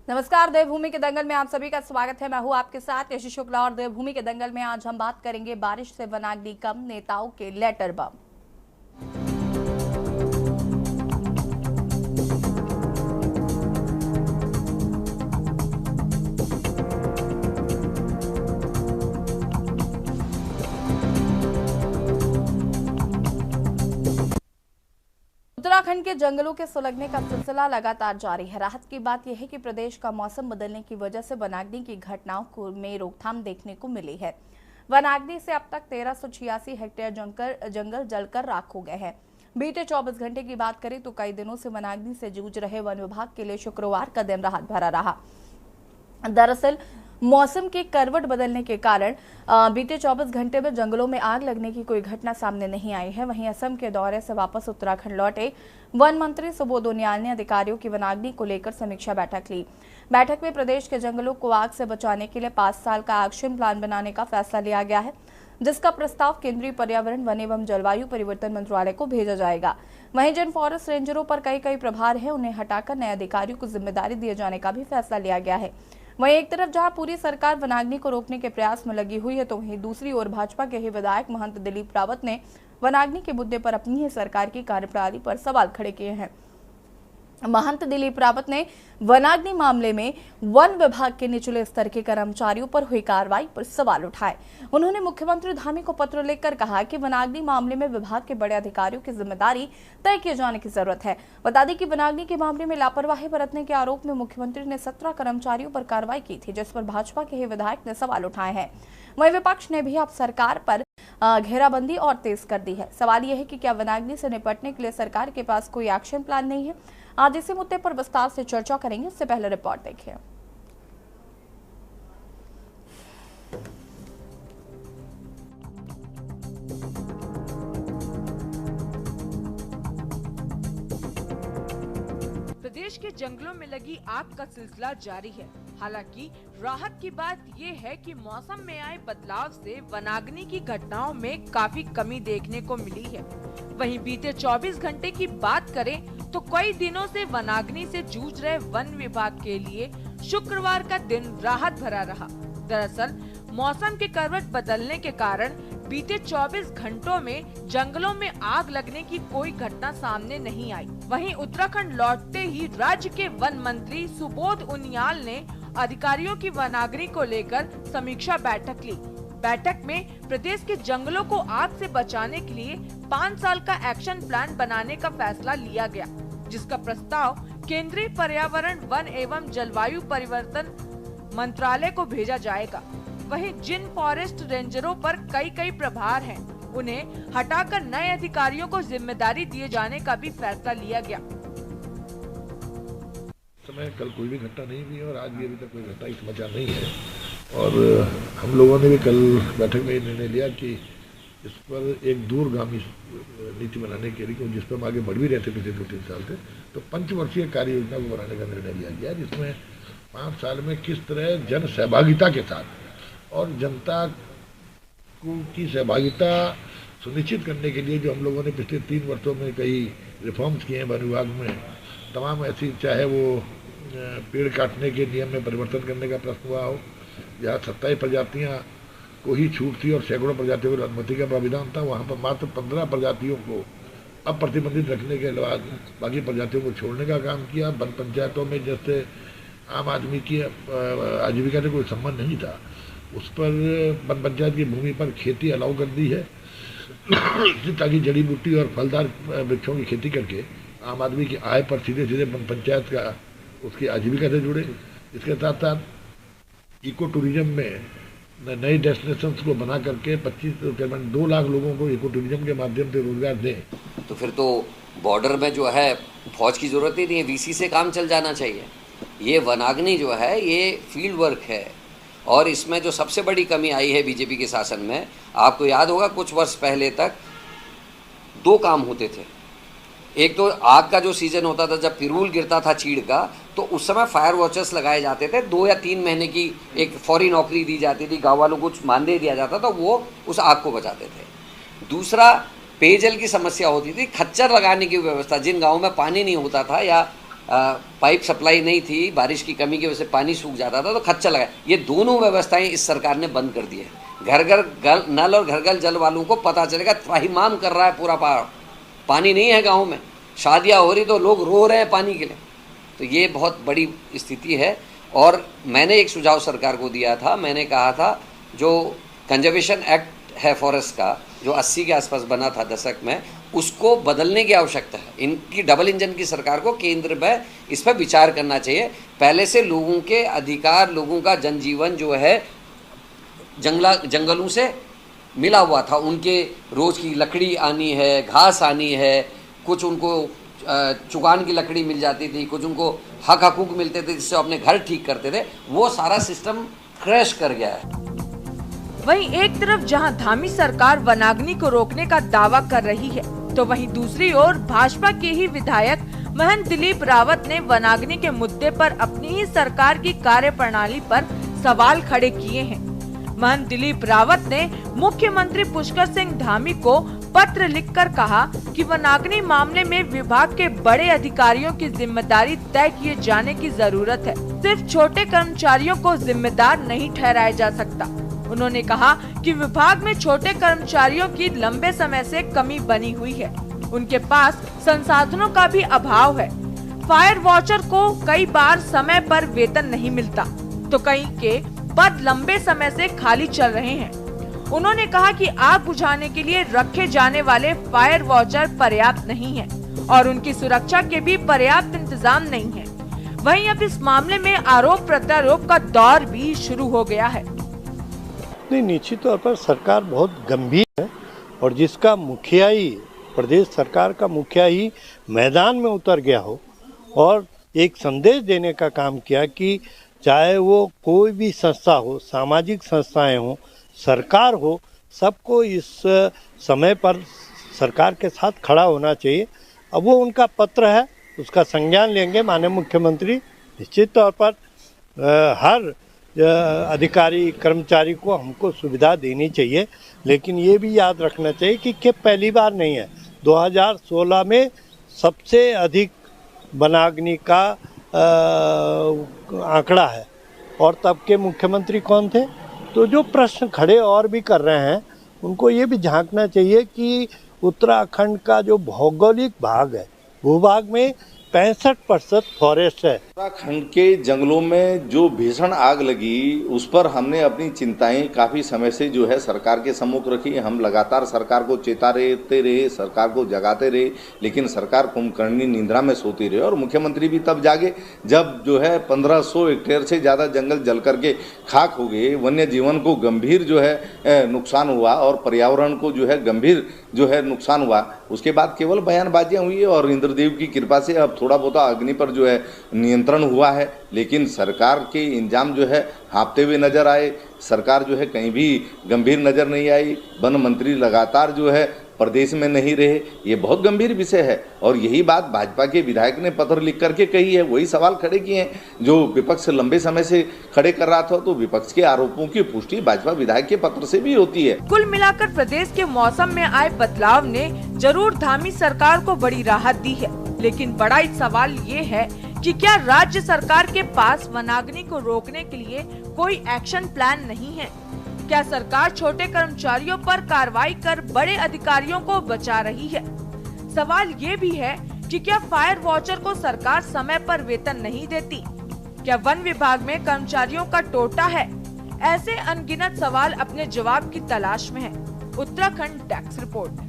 नमस्कार। देवभूमि के दंगल में आप सभी का स्वागत है। मैं हूं आपके साथ यशी शुक्ला और देवभूमि के दंगल में आज हम बात करेंगे बारिश से वनाग्नि कम, नेताओं के लेटर बम। उत्तराखंड के जंगलों के सुलगने का सिलसिला लगातार जारी है। राहत की बात यह है कि प्रदेश का मौसम बदलने की वजह से वनाग्नि की घटनाओं को में रोकथाम देखने को मिली है। वनाग्नि से अब तक 1386 हेक्टेयर जंगल जलकर राख हो गए हैं। बीते 24 घंटे की बात करें तो कई दिनों से वनाग्नि से जूझ रहे वन विभाग के लिए शुक्रवार का दिन राहत भरा रहा। दरअसल मौसम की करवट बदलने के कारण बीते 24 घंटे में जंगलों में आग लगने की कोई घटना सामने नहीं आई है। वहीं असम के दौरे से वापस उत्तराखंड लौटे वन मंत्री सुबोध उनियाल ने अधिकारियों की वनाग्नि को लेकर समीक्षा बैठक ली। बैठक में प्रदेश के जंगलों को आग से बचाने के लिए 5 साल का एक्शन प्लान बनाने का फैसला लिया गया है, जिसका प्रस्ताव केंद्रीय पर्यावरण, वन एवं जलवायु परिवर्तन मंत्रालय को भेजा जाएगा। वहीं जिन फॉरेस्ट रेंजरों पर कई प्रभार है उन्हें हटाकर नए अधिकारियों को जिम्मेदारी दिए जाने का भी फैसला लिया गया है। वहीं एक तरफ जहां पूरी सरकार वनाग्नि को रोकने के प्रयास में लगी हुई है, तो वहीं दूसरी ओर भाजपा के ही विधायक महंत दिलीप रावत ने वनाग्नि के मुद्दे पर अपनी ही सरकार की कार्यप्रणाली पर सवाल खड़े किए हैं। महंत दिलीप रावत ने वनाग्नि मामले में वन विभाग के निचले स्तर के कर्मचारियों पर हुई कार्रवाई पर सवाल उठाए। उन्होंने मुख्यमंत्री धामी को पत्र लिखकर कहा कि वनाग्नि मामले में विभाग के बड़े अधिकारियों की जिम्मेदारी तय किए जाने की जरूरत है। बता दें कि वनाग्नि के मामले में लापरवाही बरतने के आरोप में मुख्यमंत्री ने 17 कर्मचारियों पर कार्रवाई की थी, जिस पर भाजपा के ही विधायक ने सवाल उठाए हैं। वहीं विपक्ष ने भी अब सरकार पर घेराबंदी और तेज कर दी है। सवाल यह है कि क्या वनाग्नि से निपटने के लिए सरकार के पास कोई एक्शन प्लान नहीं है। आज इसी मुद्दे पर विस्तार से चर्चा करेंगे। उससे पहले रिपोर्ट देखिए। प्रदेश के जंगलों में लगी आग का सिलसिला जारी है। हालांकि राहत की बात ये है कि मौसम में आए बदलाव से वनाग्नि की घटनाओं में काफी कमी देखने को मिली है। वहीं बीते 24 घंटे की बात करें तो कई दिनों से वनाग्नि से जूझ रहे वन विभाग के लिए शुक्रवार का दिन राहत भरा रहा। दरअसल मौसम के करवट बदलने के कारण बीते 24 घंटों में जंगलों में आग लगने की कोई घटना सामने नहीं आई। वहीं उत्तराखंड लौटते ही राज्य के वन मंत्री सुबोध उनियाल ने अधिकारियों की वनाग्नि को लेकर समीक्षा बैठक ली। बैठक में प्रदेश के जंगलों को आग से बचाने के लिए 5 साल का एक्शन प्लान बनाने का फैसला लिया गया, जिसका प्रस्ताव केंद्रीय पर्यावरण, वन एवं जलवायु परिवर्तन मंत्रालय को भेजा जाएगा। वहीं जिन फॉरेस्ट रेंजरों पर कई प्रभार हैं, उन्हें हटाकर नए अधिकारियों को जिम्मेदारी दिए जाने का भी फैसला लिया गया। समय कल कोई भी घटना नहीं हुई और आज भी अभी तक कोई घटना की समाचार नहीं है। और हम लोगों ने भी कल बैठक में ये निर्णय लिया कि इस पर एक दूरगामी नीति बनाने के लिए, जिस पर हम आगे बढ़ भी रहे थे पिछले 2-3 साल से, तो पंचवर्षीय कार्य योजना को बनाने का निर्णय लिया गया, जिसमें 5 साल में किस तरह जन सहभागिता के साथ और जनता की सहभागिता सुनिश्चित करने के लिए जो हम लोगों ने पिछले 3 वर्षों में कई रिफॉर्म्स किए हैं वन विभाग में, तमाम ऐसी, चाहे वो पेड़ काटने के नियम में परिवर्तन करने का प्रश्न हुआ हो, जहाँ 27 प्रजातियाँ को ही छूट थी और सैकड़ों प्रजातियों को अनुमति का प्राविधान था, वहाँ पर मात्र 15 प्रजातियों को अब प्रतिबंधित रखने के बाद बाकी प्रजातियों को छोड़ने का काम किया। वन पंचायतों में जैसे आम आदमी की आजीविका से कोई संबंध नहीं था, उस पर वन पंचायत की भूमि पर खेती अलाउ कर दी है ताकि जड़ी बूटी और फलदार वृक्षों की खेती करके आम आदमी की आय पर सीधे वन पंचायत का उसकी आजीविका से जुड़े। इसके साथ साथ इको टूरिज्म में नई डेस्टिनेशंस को बना करके 2 लाख लोगों को इको टूरिज्म के माध्यम से रोजगार दें। तो फिर तो बॉर्डर में जो है फौज की ज़रूरत ही नहीं है, वीसी से काम चल जाना चाहिए। ये वनाग्नि जो है ये फील्ड वर्क है और इसमें जो सबसे बड़ी कमी आई है बीजेपी के शासन में, आपको याद होगा कुछ वर्ष पहले तक 2 काम होते थे। एक तो आग का जो सीजन होता था, जब पिरूल गिरता था चीड़ का, तो उस समय फायर वॉचर्स लगाए जाते थे। 2 या 3 महीने की एक फौरी नौकरी दी जाती थी, गाँव वालों को कुछ मानदेय दिया जाता था, वो उस आग को बचाते थे। दूसरा, पेयजल की समस्या होती थी, खच्चर लगाने की व्यवस्था, जिन गाँव में पानी नहीं होता था या पाइप सप्लाई नहीं थी, बारिश की कमी की वजह से पानी सूख जाता था तो खच्चर लगा। ये दोनों व्यवस्थाएं इस सरकार ने बंद कर दी है। घर घर नल और घर घर जल वालों को पता चलेगा, त्राहिमाम कर रहा है पूरा पहाड़, पानी नहीं है गाँव में, शादियाँ हो रही तो लोग रो रहे हैं पानी के लिए। तो ये बहुत बड़ी स्थिति है। और मैंने एक सुझाव सरकार को दिया था, मैंने कहा था जो कंजर्वेशन एक्ट है फॉरेस्ट का, जो 80 के आसपास बना था दशक में, उसको बदलने की आवश्यकता है। इनकी डबल इंजन की सरकार को केंद्र में इस पर विचार करना चाहिए। पहले से लोगों के अधिकार, लोगों का जनजीवन जो है जंगलों से मिला हुआ था। उनके रोज़ की लकड़ी आनी है, घास आनी है, कुछ उनको चुगान की लकड़ी मिल जाती थी, कुछ उनको हक हकूक मिलते थे जिससे अपने घर ठीक करते थे। वो सारा सिस्टम क्रैश कर गया है। वहीं एक तरफ जहां धामी सरकार वनाग्नि को रोकने का दावा कर रही है, तो वहीं दूसरी ओर भाजपा के ही विधायक महंत दिलीप रावत ने वनाग्नि के मुद्दे पर अपनी ही सरकार की कार्यप्रणाली पर सवाल खड़े किए हैं। महंत दिलीप रावत ने मुख्यमंत्री पुष्कर सिंह धामी को पत्र लिखकर कहा कि वनाग्नि मामले में विभाग के बड़े अधिकारियों की जिम्मेदारी तय किए जाने की जरूरत है। सिर्फ छोटे कर्मचारियों को जिम्मेदार नहीं ठहराया जा सकता। उन्होंने कहा कि विभाग में छोटे कर्मचारियों की लंबे समय से कमी बनी हुई है, उनके पास संसाधनों का भी अभाव है। फायर वॉचर को कई बार समय पर वेतन नहीं मिलता, तो कई के पद लंबे समय से खाली चल रहे हैं। उन्होंने कहा कि आग बुझाने के लिए रखे जाने वाले फायर वॉचर पर्याप्त नहीं है और उनकी सुरक्षा के भी पर्याप्त इंतजाम नहीं है। वहीं अब इस मामले में आरोप प्रत्यारोप का दौर भी शुरू हो गया है। नहीं, निश्चित तौर पर सरकार बहुत गंभीर है और जिसका मुखिया ही, प्रदेश सरकार का मुखिया ही मैदान में उतर गया हो और एक संदेश देने का काम किया कि चाहे वो कोई भी संस्था हो, सामाजिक संस्थाएं हो, सरकार हो, सबको इस समय पर सरकार के साथ खड़ा होना चाहिए। अब वो उनका पत्र है, उसका संज्ञान लेंगे माननीय मुख्यमंत्री। निश्चित तौर पर हर अधिकारी कर्मचारी को हमको सुविधा देनी चाहिए, लेकिन ये भी याद रखना चाहिए कि पहली बार नहीं है। 2016 में सबसे अधिक वनाग्नि का आंकड़ा है और तब के मुख्यमंत्री कौन थे। तो जो प्रश्न खड़े और भी कर रहे हैं, उनको ये भी झांकना चाहिए कि उत्तराखंड का जो भौगोलिक भाग है, भूभाग में 65% फॉरेस्ट है। उत्तराखंड के जंगलों में जो भीषण आग लगी, उस पर हमने अपनी चिंताएं काफ़ी समय से जो है सरकार के सम्मुख रखी। हम लगातार सरकार को चेताते रहे, सरकार को जगाते रहे, लेकिन सरकार कुंभकर्णी निंद्रा में सोती रही। और मुख्यमंत्री भी तब जागे जब जो है 1500 हेक्टेयर से ज़्यादा जंगल जल करके खाक हो गए, वन्य जीवन को गंभीर जो है नुकसान हुआ और पर्यावरण को जो है गंभीर जो है नुकसान हुआ। उसके बाद केवल बयानबाजियाँ हुई और इंद्रदेव की कृपा से अब थोड़ा बहुत अग्नि पर जो है नियंत्रण हुआ है, लेकिन सरकार के इंजाम जो है हाँपते हुए नजर आए। सरकार जो है कहीं भी गंभीर नजर नहीं आई। वन मंत्री लगातार जो है प्रदेश में नहीं रहे। ये बहुत गंभीर विषय है और यही बात भाजपा के विधायक ने पत्र लिख करके कही है। वही सवाल खड़े किए हैं जो विपक्ष लंबे समय से खड़े कर रहा था। तो विपक्ष के आरोपों की पुष्टि भाजपा विधायक के पत्र से भी होती है। कुल मिलाकर प्रदेश के मौसम में आए बदलाव ने जरूर धामी सरकार को बड़ी राहत दी है, लेकिन बड़ा सवाल ये है कि क्या राज्य सरकार के पास वनाग्नि को रोकने के लिए कोई एक्शन प्लान नहीं है? क्या सरकार छोटे कर्मचारियों पर कार्रवाई कर बड़े अधिकारियों को बचा रही है? सवाल ये भी है कि क्या फायर वॉचर को सरकार समय पर वेतन नहीं देती? क्या वन विभाग में कर्मचारियों का टोटा है? ऐसे अनगिनत सवाल अपने जवाब की तलाश में हैं। Uttarakhand desk report.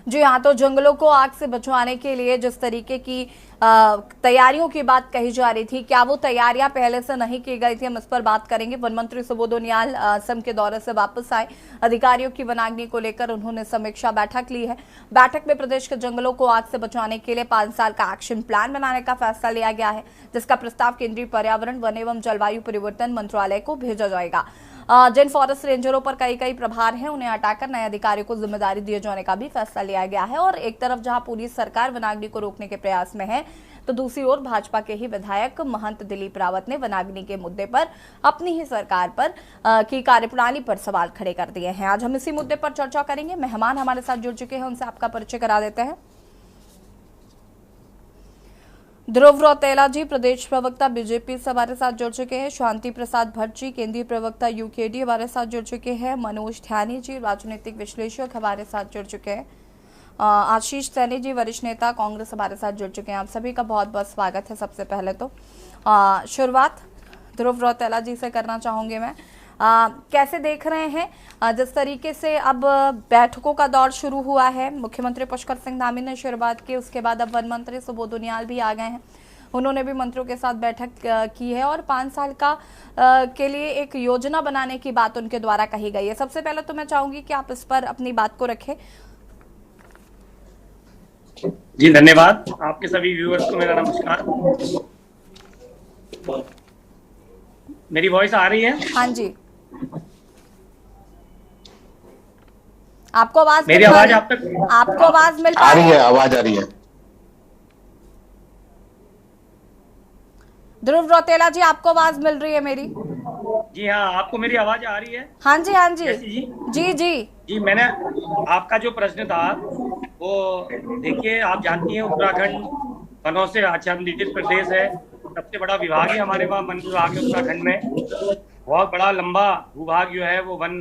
जी हाँ, तो जंगलों को आग से बचवाने के लिए जिस तरीके की तैयारियों की बात कही जा रही थी, क्या वो तैयारियां पहले से नहीं की गई थी? हम इस पर बात करेंगे। वन मंत्री सुबोध उनियाल असम के दौरे से वापस आए। अधिकारियों की वनाग्नि को लेकर उन्होंने समीक्षा बैठक ली है। बैठक में प्रदेश के जंगलों को आग से बचाने के लिए 5 साल का एक्शन प्लान बनाने का फैसला लिया गया है, जिसका प्रस्ताव केंद्रीय पर्यावरण, वन एवं जलवायु परिवर्तन मंत्रालय को भेजा जाएगा। जिन फॉरेस्ट रेंजरों पर कई प्रभार हैं, उन्हें हटाकर नए अधिकारियों को जिम्मेदारी दिए जाने का भी फैसला लिया गया है। और एक तरफ जहां पूरी सरकार वनाग्नि को रोकने के प्रयास में है, तो दूसरी ओर भाजपा के ही विधायक महंत दिलीप रावत ने वनाग्नि के मुद्दे पर अपनी ही सरकार पर की कार्यप्रणाली पर सवाल खड़े कर दिए हैं। आज हम इसी मुद्दे पर चर्चा करेंगे। मेहमान हमारे साथ जुड़ चुके हैं, उनसे आपका परिचय करा देते हैं। ध्रुव रौतेला जी प्रदेश प्रवक्ता बीजेपी से हमारे साथ जुड़ चुके हैं। शांति प्रसाद भट्ट जी केंद्रीय प्रवक्ता यूकेडी हमारे साथ जुड़ चुके हैं। मनोज ध्यानी जी राजनीतिक विश्लेषक हमारे साथ जुड़ चुके हैं। आशीष सैनी जी वरिष्ठ नेता कांग्रेस हमारे साथ जुड़ चुके हैं। आप सभी का बहुत बहुत स्वागत है। सबसे पहले तो शुरुआत ध्रुव रौतेला जी से करना चाहूंगी मैं। कैसे देख रहे हैं जिस तरीके से अब बैठकों का दौर शुरू हुआ है, मुख्यमंत्री पुष्कर सिंह धामी ने शुरुआत की, उसके बाद अब वन मंत्री सुबोध उनियाल भी आ गए हैं, उन्होंने भी मंत्रियों के साथ बैठक की है और 5 साल का के लिए एक योजना बनाने की बात उनके द्वारा कही गई है। सबसे पहले तो मैं चाहूंगी कि आप इस पर अपनी बात को रखें। जी धन्यवाद। आपके सभी व्यूअर्स को मेरा नमस्कार। मेरी वॉइस आ रही है? हाँ जी, आपको आवाज मेरी आवाज आप तक आपको आवाज मिल आ रही है? आवाज आ रही है। ध्रुव रौतेला जी आपको आवाज मिल रही है मेरी? जी हाँ, आपको मेरी आवाज आ रही है? हाँ जी, हाँ जी जी जी जी जी। मैंने आपका जो प्रश्न था वो देखिए, आप जानती हैं उत्तराखंड वनों से आच्छादित प्रदेश है। सबसे बड़ा विभाग है हमारे वहाँ, वन विभाग है उत्तराखंड में। बहुत बड़ा लंबा भूभाग जो है वो वन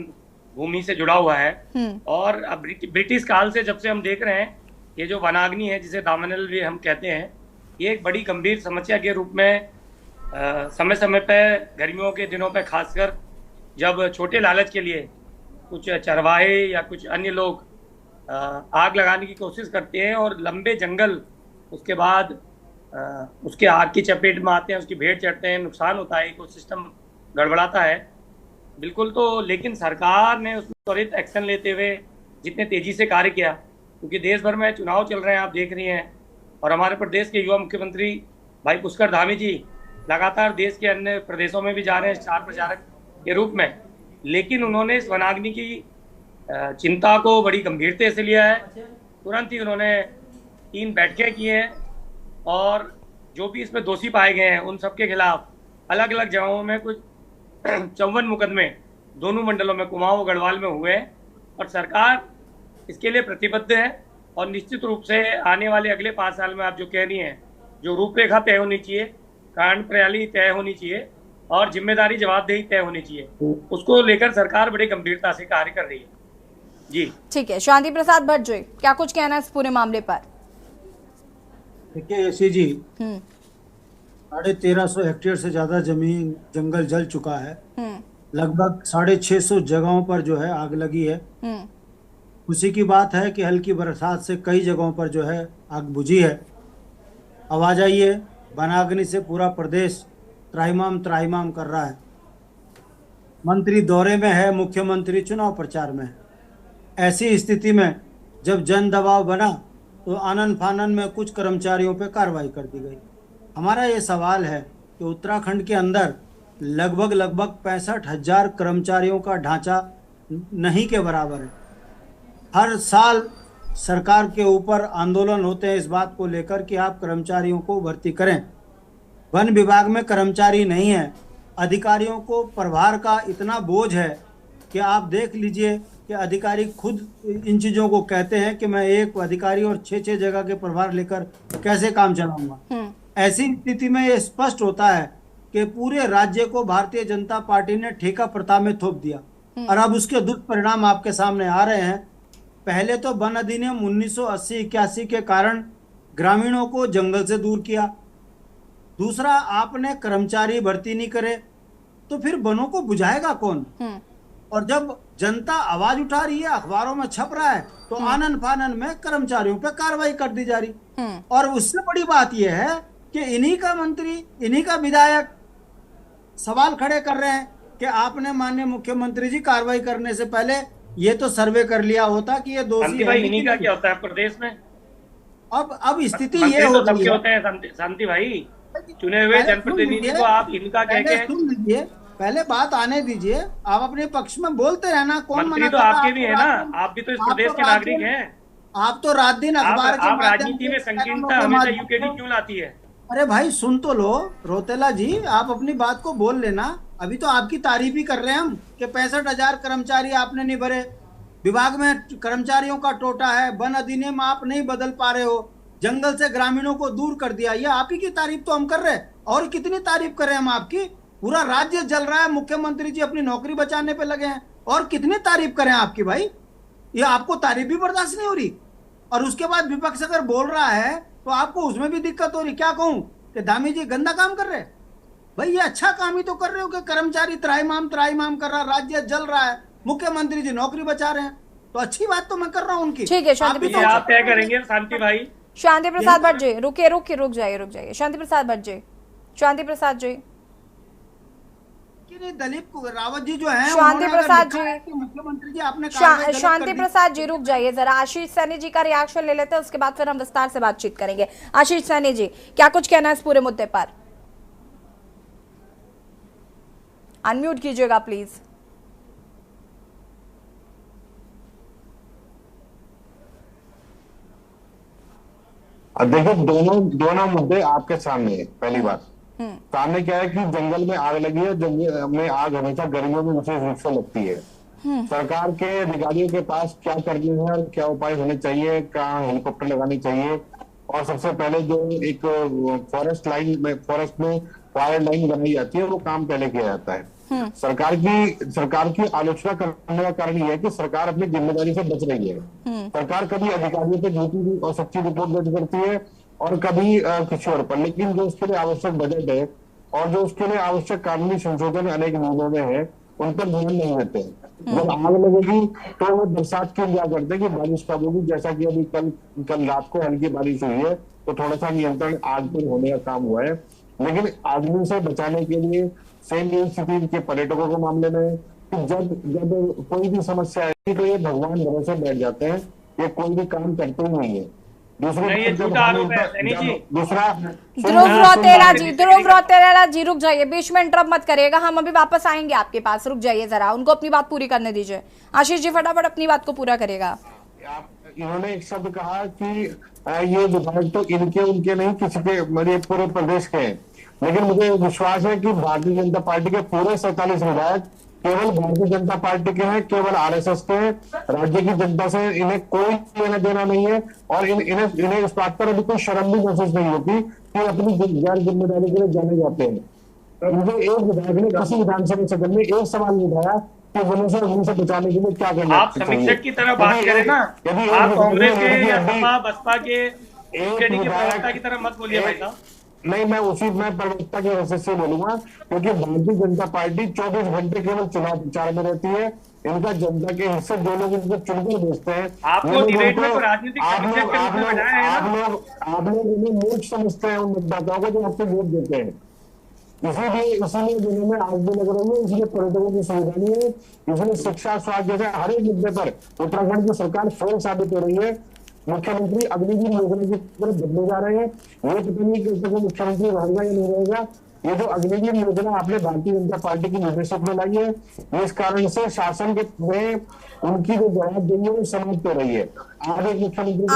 भूमि से जुड़ा हुआ है। और अब ब्रिटिश काल से जब से हम देख रहे हैं, ये जो वनाग्नि है जिसे दामनल भी हम कहते हैं, ये एक बड़ी गंभीर समस्या के रूप में समय समय पे गर्मियों के दिनों पे खासकर जब छोटे लालच के लिए कुछ चरवाहे या कुछ अन्य लोग आग लगाने की कोशिश करते हैं और लंबे जंगल उसके बाद उसके आग की चपेट में आते हैं, उसकी भेंट चढ़ते हैं, नुकसान होता है, इकोसिस्टम गड़बड़ाता है बिल्कुल। तो लेकिन सरकार ने उसमें त्वरित एक्शन लेते हुए जितने तेजी से कार्य किया, क्योंकि देश भर में चुनाव चल रहे हैं, आप देख रही हैं, और हमारे प्रदेश के युवा मुख्यमंत्री भाई पुष्कर धामी जी लगातार देश के अन्य प्रदेशों में भी जा रहे हैं स्टार प्रचारक के रूप में। लेकिन उन्होंने इस वनाग्नि की चिंता को बड़ी गंभीरता से लिया है। तुरंत ही उन्होंने 3 बैठकें की हैं और जो भी इसमें दोषी पाए गए हैं उन सबके खिलाफ अलग अलग जगहों में कुछ 54 मुकदमे दोनों मंडलों में, कुमाऊं गढ़वाल में हुए हैं। और सरकार इसके लिए प्रतिबद्ध है और निश्चित रूप से आने वाले अगले 5 साल में आप जो कह रही हैं, जो रूपरेखा तय होनी चाहिए, कारण प्रणाली तय होनी चाहिए और जिम्मेदारी जवाबदेही तय होनी चाहिए, उसको लेकर सरकार बड़ी गंभीरता से कार्य कर रही है। जी ठीक है। शांति प्रसाद भट्ट जी क्या कुछ कहना है इस पूरे मामले पर? देखिए ऐसी जी, 1350 हेक्टेयर से ज्यादा जमीन जंगल जल चुका है। लगभग 650 जगहों पर जो है आग लगी है। खुशी की बात है कि हल्की बरसात से कई जगहों पर जो है आग बुझी है। आवाजाही है, वनाग्नि से पूरा प्रदेश त्राहिमाम त्राहिमाम कर रहा है। मंत्री दौरे में है, मुख्यमंत्री चुनाव प्रचार में है। ऐसी स्थिति में जब जन दबाव बना तो आनन फानन में कुछ कर्मचारियों पर कार्रवाई कर दी गई। हमारा ये सवाल है कि उत्तराखंड के अंदर लगभग 65,000 कर्मचारियों का ढांचा नहीं के बराबर है। हर साल सरकार के ऊपर आंदोलन होते हैं इस बात को लेकर कि आप कर्मचारियों को भर्ती करें। वन विभाग में कर्मचारी नहीं है, अधिकारियों को प्रभार का इतना बोझ है कि आप देख लीजिए कि अधिकारी खुद इन चीज़ों को कहते हैं कि मैं एक अधिकारी और 6 जगह के प्रभार लेकर कैसे काम चलाऊंगा। ऐसी स्थिति में ये स्पष्ट होता है कि पूरे राज्य को भारतीय जनता पार्टी ने ठेका प्रथा में थोप दिया और अब उसके दुष्परिणाम आपके सामने आ रहे हैं। पहले तो वन अधिनियम 1980-81 के कारण ग्रामीणों को जंगल से दूर किया। दूसरा, आपने कर्मचारी भर्ती नहीं करे तो फिर वनों को बुझाएगा कौन? और जब जनता आवाज उठा रही है, अखबारों में छप रहा है, तो आनन फानन में कर्मचारियों पर कार्रवाई कर दी जा रही। और उससे बड़ी बात यह है कि इन्हीं का मंत्री, इन्हीं का विधायक सवाल खड़े कर रहे हैं कि आपने माननीय मुख्यमंत्री जी कार्रवाई करने से पहले ये तो सर्वे कर लिया होता कि ये दोषी है। इन्हीं का क्या होता है प्रदेश में? अब स्थिति ये हो गई है। होते हैं शांति भाई, चुने हुए जनप्रतिनिधि को आप इनका कह के सुन लीजिए, पहले बात आने दीजिए। आप अपने पक्ष में बोलते रहना, कौन मंत्री तो आपके भी है ना, आप भी तो इस प्रदेश के नागरिक हैं। आप तो रात दिन अखबार के आप राजनीति में संकीर्णता हमेशा यूकेडी क्यों लाती है? अरे भाई सुन तो लो रौतेला जी, आप अपनी बात को बोल लेना। अभी तो आपकी तारीफ ही कर रहे हैं हम कि 65,000 कर्मचारी आपने नहीं भरे, विभाग में कर्मचारियों का टोटा है, वन अधिनियम आप नहीं बदल पा रहे हो, जंगल से ग्रामीणों को दूर कर दिया। ये आप ही की तारीफ तो हम कर रहे हैं, और कितनी तारीफ करें हम आपकी। पूरा राज्य जल रहा है, मुख्यमंत्री जी अपनी नौकरी बचाने पे लगे हैं, और कितनी तारीफ करें आपकी भाई। ये आपको तारीफ भी बर्दाश्त नहीं हो रही, और उसके बाद विपक्ष अगर बोल रहा है तो आपको उसमें भी दिक्कत हो रही। क्या कहूं कि धामी जी गंदा काम कर रहे हैं? भाई ये अच्छा काम ही तो कर रहे हो कि कर्मचारी त्राहिमाम कर रहा है, राज्य जल रहा है, मुख्यमंत्री जी नौकरी बचा रहे हैं, तो अच्छी बात तो मैं कर रहा हूं उनकी। ठीक है शांति ये आप तय करेंगे शांति भाई। शांति प्रसाद भट्ट जी रुक जाइए। शांति प्रसाद भट्ट जी, शांति प्रसाद जी, दलीप रावत जी जो है, शांति प्रसाद जी, मुख्यमंत्री जी आपने शांति प्रसाद जी रुक जाइए जरा। आशीष सैनी जी का रिएक्शन ले लेते हैं, उसके बाद फिर हम विस्तार से बातचीत करेंगे। आशीष सैनी जी, क्या कुछ कहना है इस पूरे मुद्दे पर? अनम्यूट कीजिएगा प्लीज। देखिए दोनों मुद्दे आपके सामने है। पहली बात, सामने क्या है कि जंगल में आग लगी है। जंगल में आग हमेशा गर्मियों में विशेष रूप से लगती है। सरकार के अधिकारियों के पास क्या करने हैं और क्या उपाय होने चाहिए, कहाँ हेलीकॉप्टर लगानी चाहिए, और सबसे पहले जो एक फॉरेस्ट में फायर लाइन बनाई जाती है वो काम पहले किया जाता है। सरकार की आलोचना करने का कारण यह है कि सरकार अपनी जिम्मेदारी से बच रही है। सरकार कभी अधिकारियों पे झूठी और सच्ची रिपोर्ट दर्ज करती है और कभी किसी और पर, लेकिन जो उसके लिए आवश्यक बजट है और जो उसके लिए आवश्यक कानूनी संशोधन अनेक नियमों में है उन पर ध्यान नहीं देते। जब आग लगेगी तो वो बरसात के इंतजार करते हैं कि बारिश कब होगी। जैसा कि अभी कल रात को हल्की बारिश हुई है तो थोड़ा सा नियंत्रण आग पर होने का काम हुआ है, लेकिन आदमी से बचाने के लिए सेम स्थिति के पर्यटकों के मामले में कि जब कोई भी समस्या आएगी तो ये भगवान भरोसे बैठ जाते हैं, ये कोई भी काम करते ही नहीं है। दूसरा ध्रुव रौतेला जी रुक जाइए, बीच में इंटरप्ट मत करिएगा, हम अभी वापस आएंगे आपके पास। रुक जाइए जरा, उनको अपनी बात पूरी करने दीजिए। आशीष जी फटाफट अपनी बात को पूरा करेगा। इन्होंने एक शब्द कहा कि ये विधायक तो इनके उनके नहीं, किसी के मतलब पूरे प्रदेश के हैं, लेकिन मुझे विश्वास है कि भारतीय जनता पार्टी के पूरे 47 विधायक केवल भारतीय जनता पार्टी के हैं, केवल आरएसएस के हैं। राज्य की जनता से इन्हें कोई लेना देना नहीं है और इन्हें इस बात पर अभी कोई शर्म भी महसूस नहीं होती कि अपनी गैर जिम्मेदारी के लिए जाने जाते हैं। मुझे एक विधायक ने किसी विधानसभा सदन में एक सवाल उठाया कि वनों से बचाने के लिए क्या करना आप समीक्षक की तरह बात करें ना, आप कांग्रेस के या सपा बसपा के प्रवक्ता की तरह मत बोलिए भाई साहब। नहीं, मैं प्रवक्ता की हैसियत से बोलूंगा, क्योंकि भारतीय जनता पार्टी 24 घंटे केवल चुनाव प्रचार में रहती है। इनका जनता के हिस्से जो लोग इनको चुनकर भेजते हैं, आप लोग इन्हें मूर्ख समझते हैं उन मतदाताओं को जो आपको वोट देते हैं। इसीलिए जिलों में आग भी लग रही है, इसलिए पर्यटकों की सुविधा नहीं है, इसलिए शिक्षा स्वास्थ्य जैसे हर एक मुद्दे पर उत्तराखंड की सरकार फेल साबित हो रही है। मुख्यमंत्री अग्निवीर योजना की तरफ बदले जा रहे हैं। ये पता नहीं कि मुख्यमंत्री रहेगा या नहीं रहेगा। ये जो अग्निवीर योजना आपने भारतीय जनता पार्टी की निर्देशक में लाई है, इस कारण से शासन के में उनकी जो जवाबदेही है वो समाप्त हो रही है। आज एक मुख्यमंत्री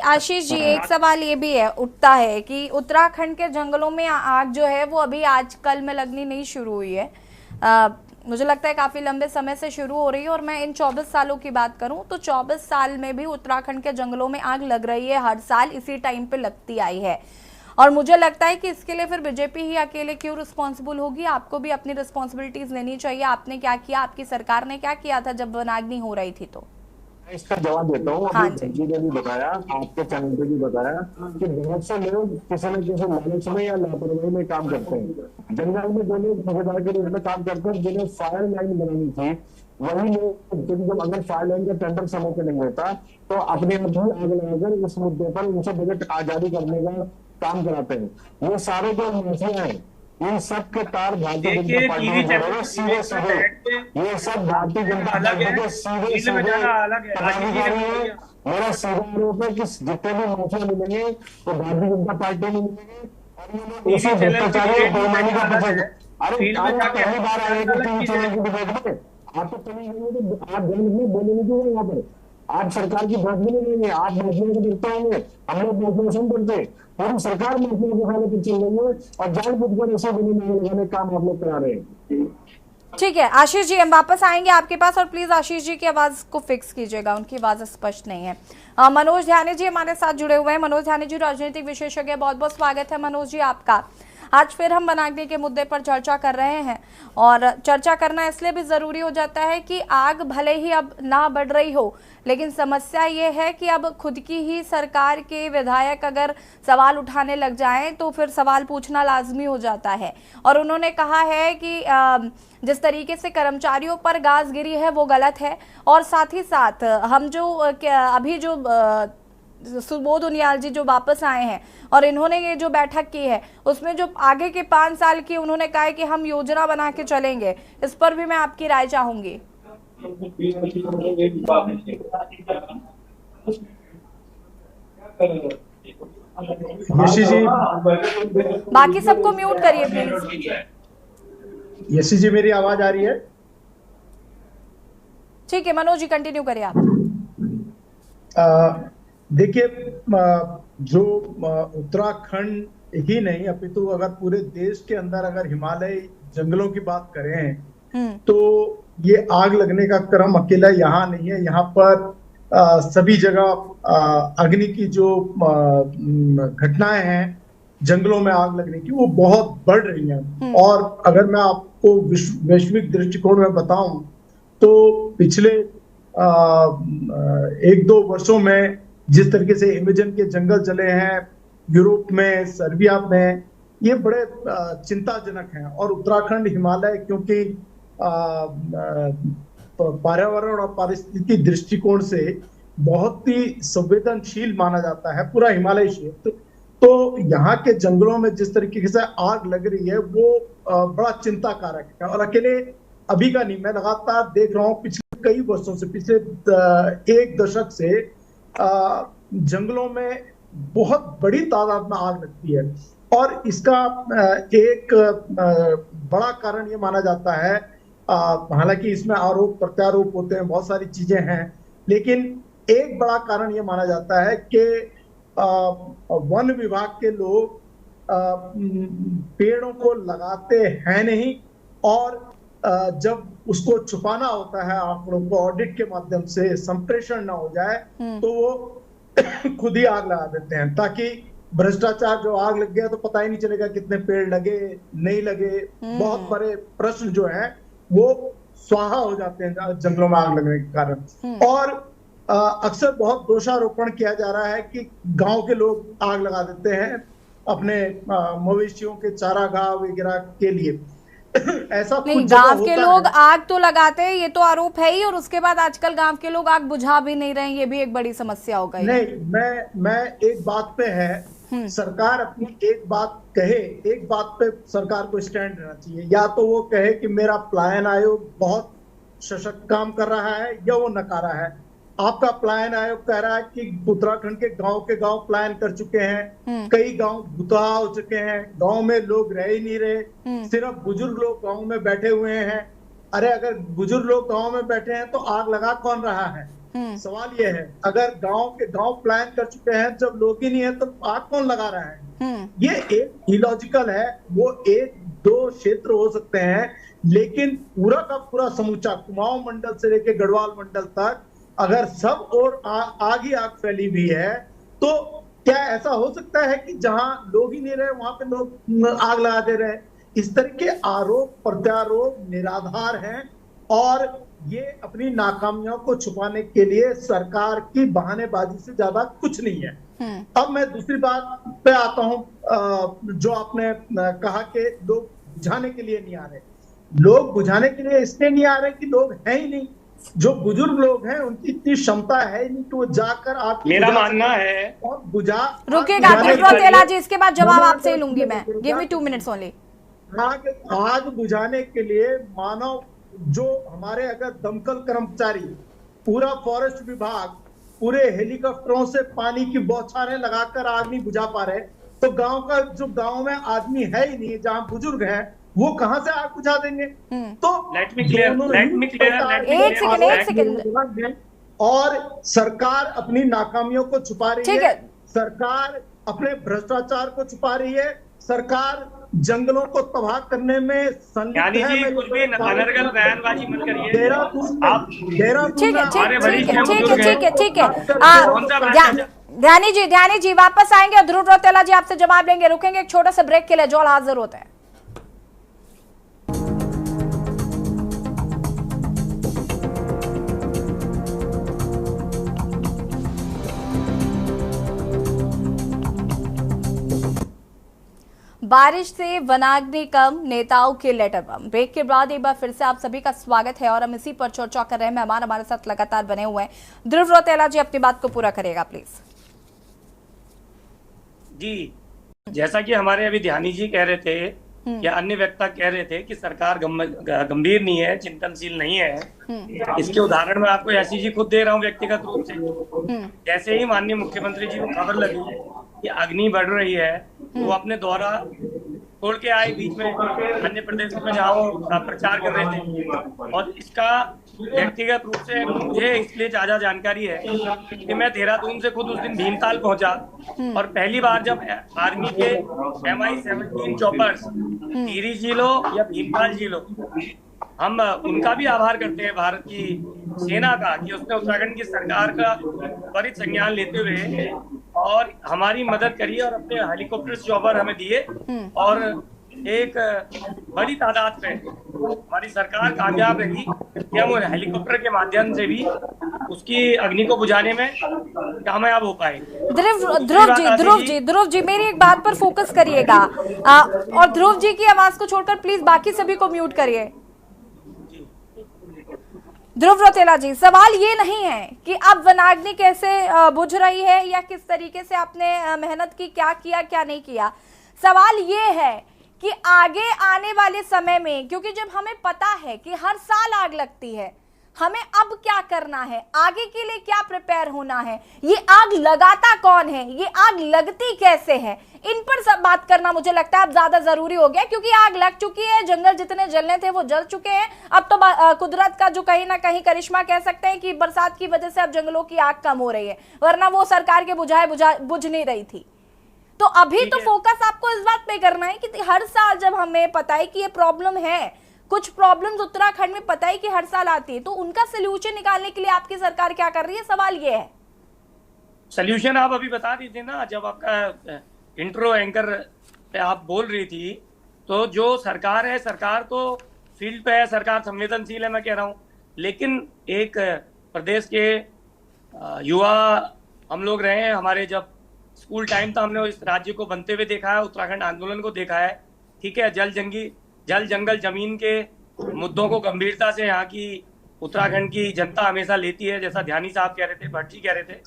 आशीष जी एक सवाल ये भी है उठता है कि उत्तराखंड के जंगलों में आग जो है वो अभी आज कल में लगनी नहीं शुरू हुई है, मुझे लगता है काफी लंबे समय से शुरू हो रही है। और मैं इन 24 सालों की बात करूं तो 24 साल में भी उत्तराखंड के जंगलों में आग लग रही है, हर साल इसी टाइम पे लगती आई है। और मुझे लगता है कि इसके लिए फिर बीजेपी ही अकेले क्यों रिस्पॉन्सिबल होगी, आपको भी अपनी रिस्पॉन्सिबिलिटीज लेनी चाहिए। आपने क्या किया, आपकी सरकार ने क्या किया था जब वनाग्नि हो रही थी? तो इसका जवाब देता हूँ। हाँ जी ने भी बताया, आपके चैनल पे भी बताया कि बहुत से लोग किसी न किसी लालच में या लापरवाही में काम करते हैं। जंगल में जो लोग ठेकेदार के रूप में काम करते हैं, जिन्हें फायर लाइन बनानी थी, वही लोग जब अगर फायर लाइन का टेंडर समय पे नहीं होता तो अपने आप ही आग लगाकर इस मुद्दे पर उनसे बजट जारी करने का काम कराते हैं। ये सारे जो माफिया है, इन सब के तार भारतीय जनता पार्टी में जुड़े हुए सीधे सीधे, ये सब भारतीय जनता पार्टी के सीधे सीधे पदाधिकारी है। मेरा सीधा आरोप है कि जितने भी माफिया मिलेंगे वो भारतीय जनता पार्टी में मिलेंगे और उसी भ्रष्टाचारी बेईमानी का पता। अरे पहली बार आएगा टीवी चैनल की डिबेट में, आप तो कभी आप में बोलेंगे क्यों यहाँ पर? आप सरकार की बात भी नहीं लेंगे, आप माफिया को देखते होंगे, हम लोग माफिया से डरते, पूरी सरकार माफिया के खाने पर चल रही है और जानबूझकर ऐसे बने लगाने काम आप लोग करा रहे हैं। ठीक है आशीष जी, हम वापस आएंगे आपके पास, और प्लीज आशीष जी की आवाज को फिक्स कीजिएगा, उनकी आवाज स्पष्ट नहीं है। मनोज ध्यानी जी हमारे साथ जुड़े हुए हैं। मनोज ध्यानी जी राजनीतिक विशेषज्ञ, बहुत बहुत स्वागत है मनोज जी आपका। आज फिर हम वनाग्नि के मुद्दे पर चर्चा कर रहे हैं, और चर्चा करना इसलिए भी जरूरी हो जाता है कि आग भले ही अब ना बढ़ रही हो, लेकिन समस्या ये है कि अब खुद की ही सरकार के विधायक अगर सवाल उठाने लग जाएं तो फिर सवाल पूछना लाजमी हो जाता है। और उन्होंने कहा है कि जिस तरीके से कर्मचारियों पर गाज गिरी है वो गलत है, और साथ ही साथ हम जो अभी जो सुबोध उनियाल जी जो वापस आए हैं और इन्होंने ये जो बैठक की है उसमें जो आगे के 5 साल की उन्होंने कहा है कि हम योजना बना के चलेंगे, इस पर भी मैं आपकी राय चाहूंगी। यशी जी, बाकी सबको म्यूट करिए प्लीज। यशी जी मेरी आवाज आ रही है? ठीक है मनोज जी कंटिन्यू करिए आप। देखिए, जो उत्तराखंड ही नहीं अपितु अगर पूरे देश के अंदर अगर हिमालय जंगलों की बात करें तो ये आग लगने का क्रम अकेला यहाँ नहीं है। यहाँ पर सभी जगह अग्नि की जो घटनाएं हैं जंगलों में आग लगने की वो बहुत बढ़ रही हैं। और अगर मैं आपको वैश्विक दृष्टिकोण में बताऊं तो पिछले 1-2 वर्षों में जिस तरीके से अमेज़न के जंगल जले हैं यूरोप में, सर्बिया में, ये बड़े चिंताजनक हैं। और उत्तराखंड हिमालय क्योंकि पर्यावरण और पारिस्थितिकी दृष्टिकोण से बहुत ही संवेदनशील माना जाता है पूरा हिमालय क्षेत्र, तो यहाँ के जंगलों में जिस तरीके से आग लग रही है वो बड़ा चिंता कारक है। और अकेले अभी का नहीं, मैं लगातार देख रहा हूँ पिछले कई वर्षों से, पिछले 1 दशक से जंगलों में बहुत बड़ी तादाद में आग लगती है। और इसका एक बड़ा कारण ये माना जाता है, हालांकि इसमें आरोप प्रत्यारोप होते हैं, बहुत सारी चीजें हैं, लेकिन एक बड़ा कारण ये माना जाता है कि वन विभाग के लोग पेड़ों को लगाते हैं नहीं, और जब उसको छुपाना होता है आंकड़ों को ऑडिट के माध्यम से संप्रेषण ना हो जाए तो वो खुद ही आग लगा देते हैं, ताकि भ्रष्टाचार जो आग लग गया तो पता ही नहीं चलेगा कितने पेड़ लगे नहीं लगे। बहुत बड़े प्रश्न जो है वो स्वाहा हो जाते हैं जंगलों में आग लगने के कारण। और अक्सर बहुत दोषारोपण किया जा रहा है कि गांव के लोग आग लगा देते हैं अपने मवेशियों के चारागाह वगैरह के लिए। ऐसा नहीं, गांव के लोग आग तो लगाते हैं, ये तो आरोप है ही, और उसके बाद आजकल गांव के लोग आग बुझा भी नहीं रहे, ये भी एक बड़ी समस्या हो गई। नहीं, मैं एक बात पे है, सरकार अपनी एक बात कहे, एक बात पे सरकार को स्टैंड रहना चाहिए। या तो वो कहे कि मेरा पलायन आयोग बहुत सशक्त काम कर रहा है, या वो नकारा है। आपका पलायन आयोग कह रहा है कि उत्तराखंड के गांव पलायन कर चुके हैं, कई गांव भुतहा हो चुके हैं, गांव में लोग रह ही नहीं रहे, सिर्फ बुजुर्ग लोग गांव में बैठे हुए हैं। अरे अगर बुजुर्ग लोग गांव में बैठे हैं तो आग लगा कौन रहा है? सवाल ये है, अगर गांव पलायन कर चुके हैं, जब लोग ही नहीं है तो आग कौन लगा रहा है? ये एक इलॉजिकल है। वो 1-2 क्षेत्र हो सकते हैं, लेकिन पूरा का पूरा समूचा कुमाऊं मंडल से लेकर गढ़वाल मंडल तक अगर सब और आग ही आग फैली हुई है, तो क्या ऐसा हो सकता है कि जहां लोग ही नहीं रहे वहां पे लोग आग लगा दे रहे हैं? इस तरह के आरोप प्रत्यारोप निराधार हैं, और ये अपनी नाकामियों को छुपाने के लिए सरकार की बहानेबाजी से ज्यादा कुछ नहीं है। अब मैं दूसरी बात पे आता हूं, जो आपने कहा कि लोग बुझाने के लिए नहीं आ रहे। लोग बुझाने के लिए इसलिए नहीं आ रहे कि लोग हैं ही नहीं। जो बुजुर्ग लोग हैं उनकी इतनी क्षमता है नहीं कि वो जाकर आप, मेरा मानना है, और बुझा रुकेगा तेला जी, इसके बाद जवाब आपसे ही लूंगी मैं। Give me 2 minutes only. आग बुझाने के लिए मानव जो हमारे अगर दमकल कर्मचारी, पूरा फॉरेस्ट विभाग, पूरे हेलीकॉप्टरों से पानी की बौछारें लगाकर आग नहीं बुझा पा रहे, तो गांव में आदमी है ही नहीं, जहां बुजुर्ग हैं वो कहां से आग बुझा देंगे? तो लेट मी क्लियर एक सेकंड। और सरकार अपनी नाकामियों को छुपा रही है, सरकार अपने भ्रष्टाचार को छुपा रही है, सरकार जंगलों को तबाह करने में संलिप्त यानी है। जी कुछ भी अनर्गल बयानबाजी मत करिए। देहरादून आप ठीक है हमारे वरिष्ठ हैं, ठीक बुजुर्ग है हैं। ठीक है कौन सा भ्रष्टाचार? ध्यानी जी वापस आएंगे और ध्रुव रौतेला जी आपसे जवाब लेंगे। रुकेंगे एक छोटा सा ब्रेक के लिए, जोल हाजिर होते हैं। बारिश से वनाग्नि कम, नेताओं के लेटर बम। ब्रेक के बाद एक बार फिर से आप सभी का स्वागत है और हम इसी पर चर्चा कर रहे हैं। मेहमान हमारे साथ लगातार बने हुए हैं। ध्रुव रौतेला जी अपनी बात को पूरा करिएगा प्लीज। जी, जैसा कि हमारे अभी ध्यानी जी कह रहे थे या अन्य वक्ता कह रहे थे कि सरकार गंभीर नहीं है, चिंतनशील नहीं है। इसके उदाहरण मैं आपको ऐसी जी खुद दे रहा हूँ व्यक्तिगत रूप से। जैसे ही माननीय मुख्यमंत्री जी को खबर लगी कि अग्नि बढ़ रही है, वो अपने द्वारा छोड़ के आए बीच में अन्य प्रदेशों में जहाँ वो प्रचार कर रहे थे। और इसका व्यक्तिगत रूप से मुझे इसलिए ज्यादा जानकारी है कि मैं देहरादून से खुद उस दिन भीमताल पहुंचा और पहली बार जब आर्मी के MI-17 चॉपर्स टिहरी जी लो या भीमताल जी लो, हम उनका भी आभार करते हैं भारत की सेना का कि उसने उत्तराखंड की सरकार का त्वरित संज्ञान लेते हुए और हमारी मदद करी और अपने हेलीकॉप्टर चॉपर हमें दिए और एक बड़ी तादाद में हमारी सरकार कामयाब रही कि हम हेलीकॉप्टर के माध्यम से भी उसकी अग्नि को बुझाने में कामयाब हो पाए। ध्रुव जी मेरी एक बात पर फोकस करिएगा और ध्रुव जी की आवाज को छोड़कर प्लीज बाकी सभी को म्यूट करिए। ध्रुव रौतेला जी, सवाल ये नहीं है कि अब वनाग्नि कैसे बुझ रही है या किस तरीके से आपने मेहनत की, क्या किया क्या नहीं किया। सवाल ये है कि आगे आने वाले समय में, क्योंकि जब हमें पता है कि हर साल आग लगती है, हमें अब क्या करना है, आगे के लिए क्या प्रिपेयर होना है, ये आग लगाता कौन है, ये आग लगती कैसे है, इन पर सब बात करना मुझे लगता है अब ज्यादा जरूरी हो गया। क्योंकि आग लग चुकी है, जंगल जितने जलने थे वो जल चुके हैं। अब तो कुदरत का जो कहीं ना कहीं करिश्मा कह सकते हैं कि बरसात की वजह से अब जंगलों की आग कम हो रही है, वरना वो सरकार के बुझ नहीं रही थी। तो अभी तो फोकस आपको इस बात पे करना है कि हर साल जब हमें पता है कि ये प्रॉब्लम है, कुछ प्रॉब्लम्स उत्तराखंड में पता है कि हर साल आती है, तो उनका सोल्यूशन निकालने के लिए आपकी सरकार क्या कर रही है, सवाल ये है। सोल्यूशन आप अभी बता रही थी ना, जब आपका इंट्रो एंकर पे आप बोल रही थी, तो जो सरकार है, सरकार तो फील्ड पे है, सरकार संवेदनशील है, मैं कह रहा हूँ। लेकिन एक प्रदेश के युवा हम लोग रहे हैं, हमारे जब स्कूल टाइम था हमने इस राज्य को बनते हुए देखा है, उत्तराखंड आंदोलन को देखा है। ठीक है, जल जंगल जमीन के मुद्दों को गंभीरता से यहाँ की उत्तराखंड की जनता हमेशा लेती है, जैसा ध्यानी साहब कह रहे थे, भट्ट जी कह रहे थे।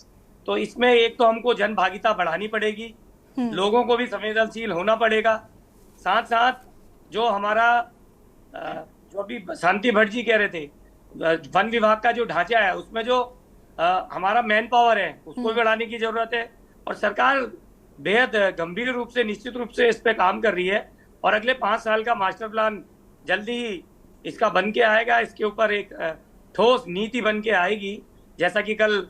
तो इसमें एक तो हमको जन भागीदारी बढ़ानी पड़ेगी, लोगों को भी संवेदनशील होना पड़ेगा। साथ साथ जो हमारा जो अभी शांति भट्ट जी कह रहे थे, वन विभाग का जो ढांचा है उसमें जो हमारा मैन पावर है उसको भी बढ़ाने की जरूरत है। और सरकार बेहद गंभीर रूप से, निश्चित रूप से इस पे काम कर रही है और अगले 5 साल का मास्टर प्लान जल्दी ही इसका बन के आएगा। इसके ऊपर एक ठोस नीति बन के आएगी, जैसा कि कल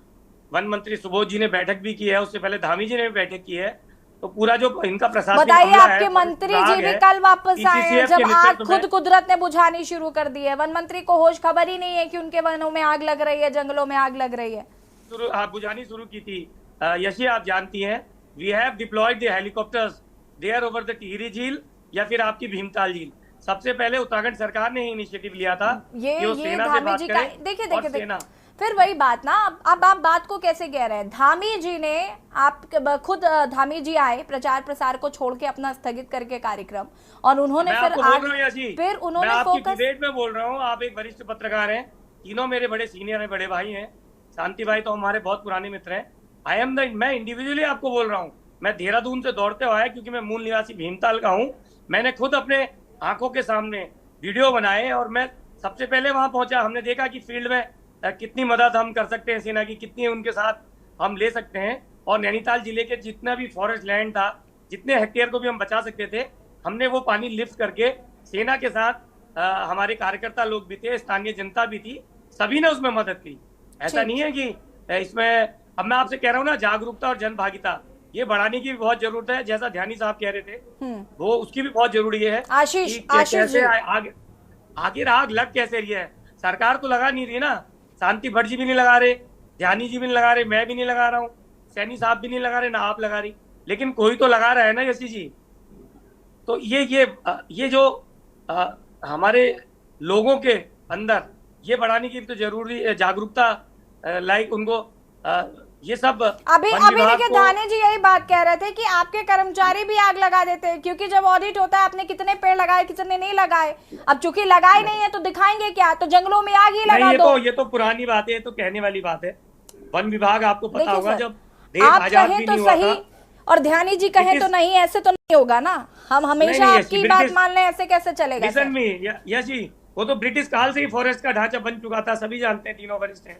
वन मंत्री सुबोध जी ने बैठक भी की है, उससे पहले धामी जी ने भी बैठक की है। तो पूरा जो इनका प्रशासनिक बताइए, आपके मंत्री जी भी कल वापस आए हैं जब आग खुद कुदरत ने बुझानी शुरू कर दी है। वन मंत्री को होश खबर ही नहीं है कि उनके वनों में आग लग रही है, जंगलों में आग लग रही है। बुझानी शुरू की थी। यशी आप जानती हैं, we have deployed the helicopters there over the Tehri झील या फिर आपकी भीमताल झील। सबसे पहले उत्तराखंड सरकार ने ही इनिशिएटिव लिया था कि वो सेना से बात करे। देखिए फिर वही बात ना, अब आप बात को कैसे कह रहे हैं। धामी जी ने, आप खुद धामी जी आए प्रचार प्रसार को छोड़ के अपना स्थगित करके कार्यक्रम, और उन्होंने फिर उन्होंने फोकस डिबेट में बोल रहा हूँ। आप एक वरिष्ठ पत्रकार हैं, तीनों मेरे बड़े सीनियर हैं, बड़े भाई हैं। शांति भाई तो हमारे बहुत पुराने मित्र हैं। मैं इंडिविजुअली आपको बोल रहा हूँ, मैं देहरादून से दौड़ते हुआ है क्योंकि मैं मूल निवासी भीमताल का हूँ। मैंने खुद अपने आंखों के सामने वीडियो बनाए और मैं सबसे पहले वहां पहुंचा। हमने देखा कि फील्ड में कितनी मदद हम कर सकते हैं, सेना की कितनी उनके साथ हम ले सकते हैं। और नैनीताल जिले के जितना भी फॉरेस्ट लैंड था, जितने हेक्टेयर को भी हम बचा सकते थे, हमने वो पानी लिफ्ट करके सेना के साथ हमारे कार्यकर्ता लोग भी थे, स्थानीय जनता भी थी, सभी ने उसमें मदद की। ऐसा नहीं है कि इसमें, अब मैं आपसे कह रहा हूँ ना, जागरूकता और जन भागीदारी, ये बढ़ाने की भी बहुत जरूरत है। जैसा ध्यानी साहब कह रहे थे वो उसकी भी बहुत जरूरी है। आशीष कि आशीष जी, कैसे आखिर आग लग कैसे रही है? सरकार तो लगा नहीं रही ना, शांति भट्ट जी भी नहीं लगा रहे, ध्यानी जी भी नहीं लगा रहे, मैं भी नहीं लगा रहा हूँ, सैनी साहब भी नहीं लगा रहे, ना आप लगा रही, लेकिन कोई तो लगा रहा है ना यशी जी। तो ये जो हमारे लोगों के अंदर ये बढ़ाने की तो जरूरी जागरूकता लाइक उनको ये सब अभी देखिए धाने जी यही बात कह रहे थे कि आपके कर्मचारी भी आग लगा देते हैं, क्योंकि जब ऑडिट होता है आपने कितने पेड़ लगाए कितने नहीं लगाए। अब चूंकि लगाए नहीं है तो दिखाएंगे क्या, तो जंगलों में आग ही लगा दो। ये तो पुरानी बात है, ये तो कहने वाली बात है। वन विभाग आपको पता होगा जब देश आप आजाद भी कहें तो नहीं हुआ सही था, और ध्यानी जी कहें तो नहीं, ऐसे तो नहीं होगा ना। हम हमेशा आपकी बात मान लें, ऐसे कैसे चलेगा? यस जी, वो तो ब्रिटिश काल से ही फॉरेस्ट का ढांचा बन चुका था, सभी जानते हैं, तीनों वरिष्ठ हैं।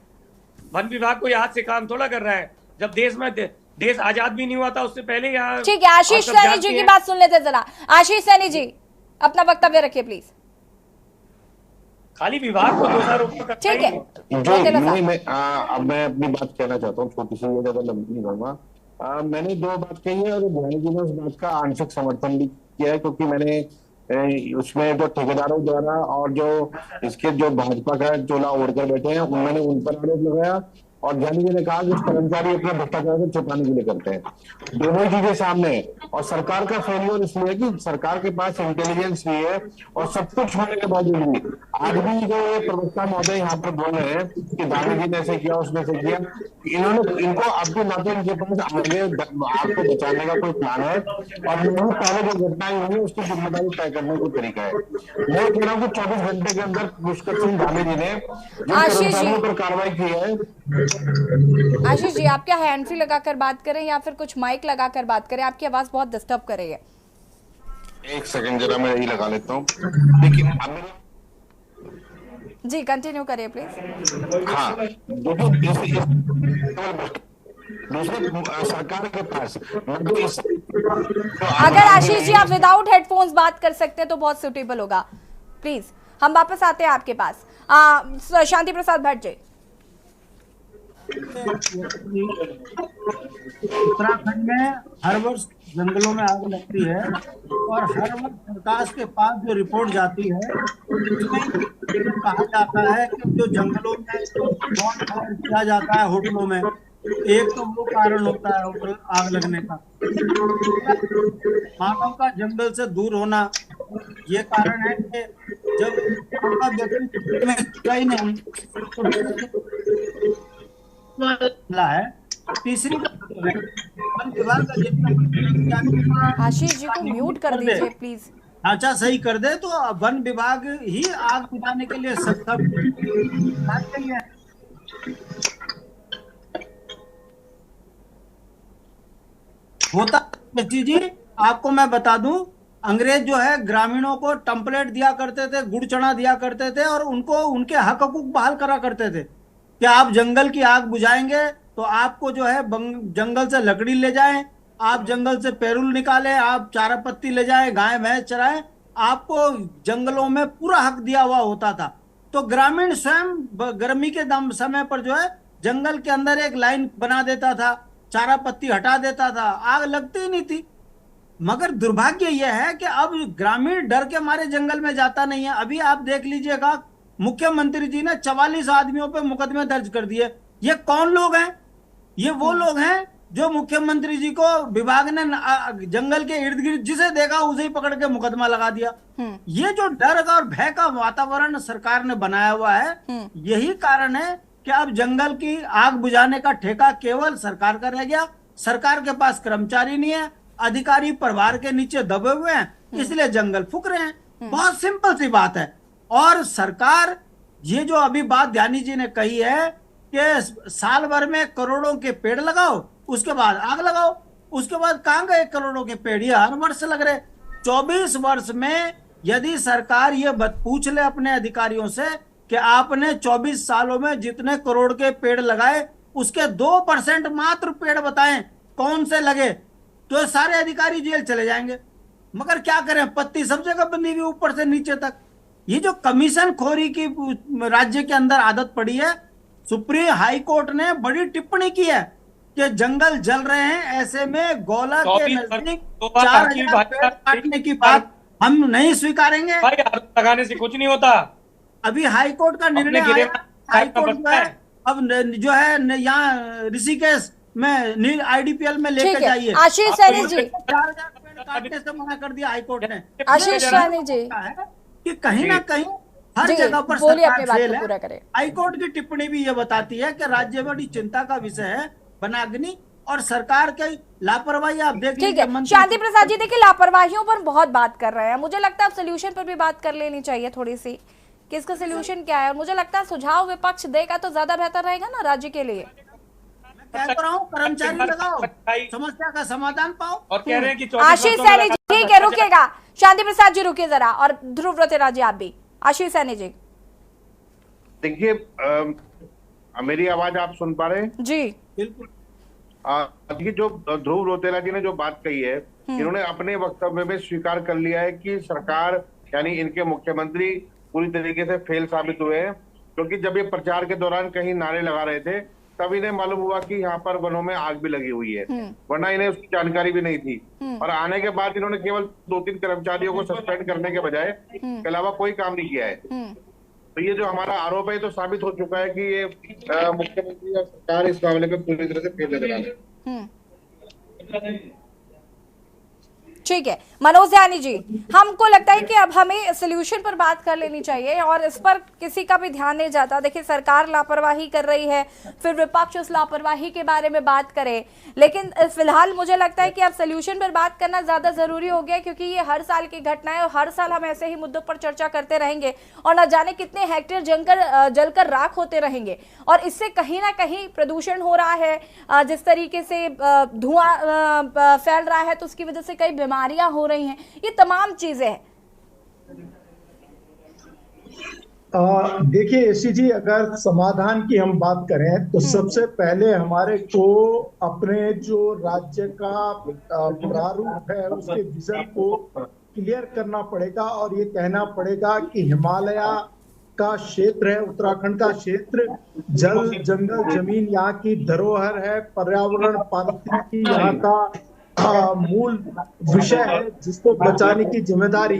वन विभाग कोई आज से काम थोड़ा कर रहा है, जब देश आजाद भी नहीं हुआ था उससे पहले यहाँ। ठीक है, आशीष सैनी जी की बात सुन लेते जरा। आशीष सैनी जी अपना वक्तव्य रखिए प्लीज। खाली विभाग को दोषारोपण करना ठीक है, अब मैं अपनी बात कहना चाहता हूँ, छोटी सी, ज्यादा लंबी नहीं कहूंगा। मैंने दो बात कही है और ध्यानी जी ने उस बात का आंशिक समर्थन भी किया है, क्योंकि मैंने उसमें जो ठेकेदारों द्वारा और जो इसके जो भाजपा का चोला ओढ़कर बैठे हैं मैंने उन पर आरोप लगाया, और ध्यानी जी ने कहा कि कर्मचारी अपना भ्रष्टाचार को छुपाने के लिए करते हैं। दोनों ही चीजें सामने है, और सरकार का फेलियर इसलिए कि सरकार के पास इंटेलिजेंस भी है और सब कुछ होने के बावजूद भी आज भी जो ये प्रवक्ता महोदय यहाँ पर बोल रहे हैं कि धानी जी ने ऐसे किया उसने ऐसे किया, इनको अब भी ना तो इनके पास आगे आपको बचाने का कोई प्लान है, और नहीं पहले जो घटनाएं हुई है उसकी जिम्मेदारी तय करने का तरीका है। मैं कह रहा हूँ कि 24 घंटे के अंदर पुष्कर सिंह धामी जी ने जो कर्मचारियों पर कार्रवाई की है। आशीष जी आप क्या हैंड फ्री लगाकर बात करें या फिर कुछ माइक लगाकर बात करें? आपकी आवाज बहुत डिस्टर्ब कर रही है। एक सेकंड जरा मैं यही लगा लेता हूँ, लेकिन जी कंटिन्यू करिए प्लीज। हाँ, दूसरे सरकार के पास अगर आशीष जी आप विदाउट हेडफोन्स बात कर सकते हैं तो बहुत सुटेबल होगा। प्लीज हम वापस आते हैं आपके पास। शांति प्रसाद भट्ट जी। उत्तराखंड में हर वर्ष जंगलों में आग लगती है और हर वर्ष सरकार के पास जो रिपोर्ट जाती है उसमें कहा जाता है कि जो जंगलों में बॉनफायर किया जाता है होटलों में, एक तो वो कारण होता है होटल आग लगने का, मानव का जंगल से दूर होना ये कारण है कि जब व्यक्ति में कहीं नहीं है। तीसरी आशीष जी को म्यूट कर दीजिए प्लीज। ढांचा सही कर दे तो वन विभाग ही आग बुझाने के लिए सक्षम होता। जी आपको मैं बता दूं, अंग्रेज जो है ग्रामीणों को टम्पलेट दिया करते थे, गुड़ चना दिया करते थे और उनको उनके हक हकूक बहाल करा करते थे कि आप जंगल की आग बुझाएंगे तो आपको जो है जंगल से लकड़ी ले जाएं, आप जंगल से पेरुल निकालें, आप चारा पत्ती ले जाएं, गाय भैंस चराएं, आपको जंगलों में पूरा हक दिया हुआ होता था। तो ग्रामीण स्वयं गर्मी के समय पर जो है जंगल के अंदर एक लाइन बना देता था, चारा पत्ती हटा देता था, आग लगती ही नहीं थी। मगर दुर्भाग्य यह है कि अब ग्रामीण डर के मारे जंगल में जाता नहीं है। अभी आप देख लीजिएगा मुख्यमंत्री जी ने 44 आदमियों पे मुकदमे दर्ज कर दिए। ये कौन लोग हैं? ये वो लोग हैं जो मुख्यमंत्री जी को विभाग ने जंगल के इर्द गिर्द जिसे देखा उसे ही पकड़ के मुकदमा लगा दिया। ये जो डर और भय का वातावरण सरकार ने बनाया हुआ है, यही कारण है कि अब जंगल की आग बुझाने का ठेका केवल सरकार का रह गया। सरकार के पास कर्मचारी नहीं है, अधिकारी परिवार के नीचे दबे हुए हैं, इसलिए जंगल फूक रहे हैं। बहुत सिंपल सी बात है। और सरकार ये जो अभी बात ध्यानी जी ने कही है कि साल भर में करोड़ों के पेड़ लगाओ उसके बाद आग लगाओ, उसके बाद कहां गए करोड़ों के पेड़? ये हर वर्ष लग रहे। 24 वर्ष में यदि सरकार ये पूछ ले अपने अधिकारियों से कि आपने 24 सालों में जितने करोड़ के पेड़ लगाए उसके 2% मात्र पेड़ बताएं कौन से लगे, तो सारे अधिकारी जेल चले जाएंगे। मगर क्या करें, पत्ती सब जगह बंधी हुई ऊपर से नीचे तक। ये जो कमीशन खोरी की राज्य के अंदर आदत पड़ी है, सुप्रीम हाई कोर्ट ने बड़ी टिप्पणी की है कि जंगल जल रहे हैं, ऐसे में गौला के नजदीक 4000 पेड़ काटने की बात हम नहीं स्वीकारेंगे। भाई आरोप लगाने से कुछ नहीं होता। अभी हाई कोर्ट का निर्णय आया, हाई कोर्ट जो है अब जो है यहाँ ऋषिकेश में IDPL में लेकर जाइए। आशीष सैनी जी, 4000 पेड़ काटने से मना कर दिया हाई कोर्ट ने। आशीष सैनी जी कि कहीं ना कहीं हर जगह पर सरकार फेल है। हाई कोर्ट की टिप्पणी भी ये बताती है कि राज्य में बड़ी चिंता का विषय है वनाग्नि और सरकार की लापरवाही। आप देख लीजिए। शांति प्रसाद जी, देखिए लापरवाहियों पर बहुत बात कर रहे हैं, मुझे लगता है अब सोल्यूशन पर भी बात कर लेनी चाहिए थोड़ी सी कि इसका सोल्यूशन क्या है। और मुझे लगता है सुझाव विपक्ष देगा तो ज्यादा बेहतर रहेगा ना राज्य के लिए। मैं कह रहा हूँ कर्मचारी लगाओ, समस्या का समाधान पाओ। और कह रहे हैं कि आशीष सैनी जी, ठीक है रुकिएगा, शांति प्रसाद जी रुकिए जरा, और ध्रुव रतेरा जी आप भी। आशीष सैनी जी देखिए, मेरी आवाज आप सुन पा रहे हैं? जी बिल्कुल। देखिए, जो ध्रुव रोतेला जी ने जो बात कही है, इन्होंने अपने वक्तव्य में स्वीकार कर लिया है कि सरकार यानी इनके मुख्यमंत्री पूरी तरीके से फेल साबित हुए हैं, क्योंकि जब ये प्रचार के दौरान कहीं नारे लगा रहे थे तब इन्हें मालूम हुआ कि यहाँ पर वनों में आग भी लगी हुई है, वरना इन्हें उसकी जानकारी भी नहीं थी। और आने के बाद इन्होंने केवल 2-3 कर्मचारियों को सस्पेंड करने के बजाय के अलावा कोई काम नहीं किया है। तो ये जो हमारा आरोप है तो साबित हो चुका है कि ये मुख्यमंत्री और सरकार इस मामले में पूरी तरह से फेल नजर आ रही है। ठीक है मनोज यानी जी, हमको लगता है कि अब हमें सोल्यूशन पर बात कर लेनी चाहिए और इस पर किसी का भी ध्यान नहीं जाता। देखिए सरकार लापरवाही कर रही है, फिर विपक्ष उस लापरवाही के बारे में बात करे, लेकिन फिलहाल मुझे लगता है कि अब सोल्यूशन पर बात करना ज्यादा जरूरी हो गया, क्योंकि ये हर साल की घटना है और हर साल हम ऐसे ही मुद्दों पर चर्चा करते रहेंगे और न जाने कितने हेक्टेयर जलकर राख होते रहेंगे। और इससे कहीं ना कहीं प्रदूषण हो रहा है, जिस तरीके से धुआं फैल रहा है तो उसकी वजह से कई बीमारियां हो रही हैं, ये तमाम चीजें हैं। देखिए एसी जी, अगर समाधान की हम बात करें तो सबसे पहले हमारे को अपने जो राज्य का प्रारूप है उसके विजन को क्लियर करना पड़ेगा और ये कहना पड़ेगा कि हिमालय का क्षेत्र है, उत्तराखंड का क्षेत्र जल जंगल जमीन यहाँ की धरोहर है, पर्यावरण पारिस्थितिकी यहाँ का मूल विषय है, जिसको बचाने की जिम्मेदारी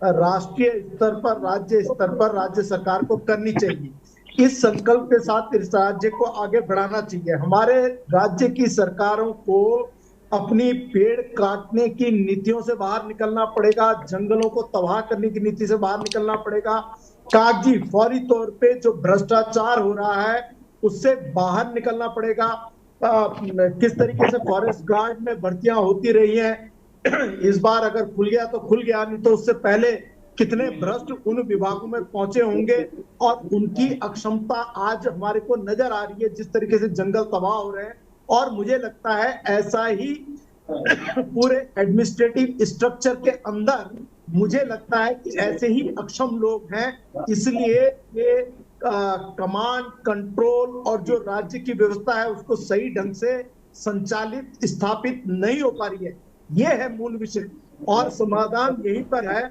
राष्ट्रीय स्तर पर राज्य स्तर पर राज्य सरकार को करनी चाहिए। इस संकल्प के साथ इस राज्य को आगे बढ़ाना चाहिए। हमारे राज्य की सरकारों को अपनी पेड़ काटने की नीतियों से बाहर निकलना पड़ेगा, जंगलों को तबाह करने की नीति से बाहर निकलना पड़ेगा, कागजी फौरी तौर पे जो भ्रष्टाचार हो रहा है उससे बाहर निकलना पड़ेगा। किस तरीके से फॉरेस्ट गार्ड में भर्तियां होती रही हैं, इस बार अगर खुल गया तो खुल गया, नहीं तो उससे पहले कितने भ्रष्ट उन विभागों में पहुंचे होंगे और उनकी अक्षमता आज हमारे को नजर आ रही है, जिस तरीके से जंगल तबाह हो रहे हैं। और मुझे लगता है ऐसा ही पूरे एडमिनिस्ट्रेटिव स्ट्रक्चर के अंदर मुझे लगता है कि ऐसे ही अक्षम लोग हैं, इसलिए ये कमांड कंट्रोल और जो राज्य की व्यवस्था है उसको सही ढंग से संचालित स्थापित नहीं हो पा रही है। ये है मूल विषय और समाधान यहीं पर है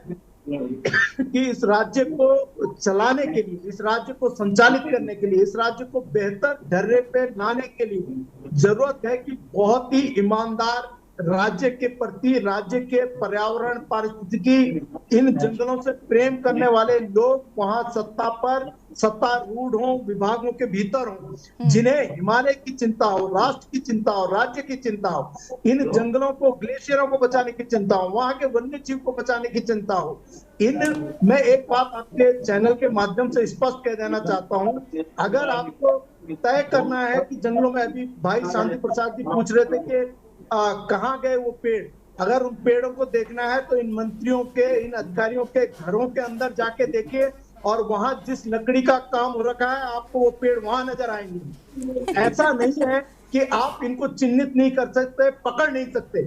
कि इस राज्य को चलाने के लिए, इस राज्य को संचालित करने के लिए, इस राज्य को बेहतर ढर्रे पे लाने के लिए जरूरत है कि बहुत ही ईमानदार राज्य के प्रति, राज्य के पर्यावरण पारिस्थितिकी, इन जंगलों से प्रेम करने वाले लोग वहां सत्ता पर सत्तारूढ़ हों, विभागों के भीतर हों, जिन्हें हिमालय की चिंता हो, राष्ट्र की चिंता हो, राज्य की चिंता हो, इन जंगलों को, ग्लेशियरों को बचाने की चिंता हो, वहां के वन्य जीव को बचाने की चिंता हो। मैं एक बात आपके चैनल के माध्यम से स्पष्ट कह देना चाहता हूं, अगर आपको तय करना है कि जंगलों में, अभी भाई शांति प्रसाद जी पूछ रहे थे कि कहाँ गए वो पेड़, अगर उन पेड़ों को देखना है तो इन मंत्रियों के, इन अधिकारियों के घरों के अंदर जाके देखिए और वहां जिस लकड़ी का काम हो रखा है आपको वो पेड़ वहां नजर आएंगे। ऐसा नहीं है कि आप इनको चिन्हित नहीं कर सकते, पकड़ नहीं सकते,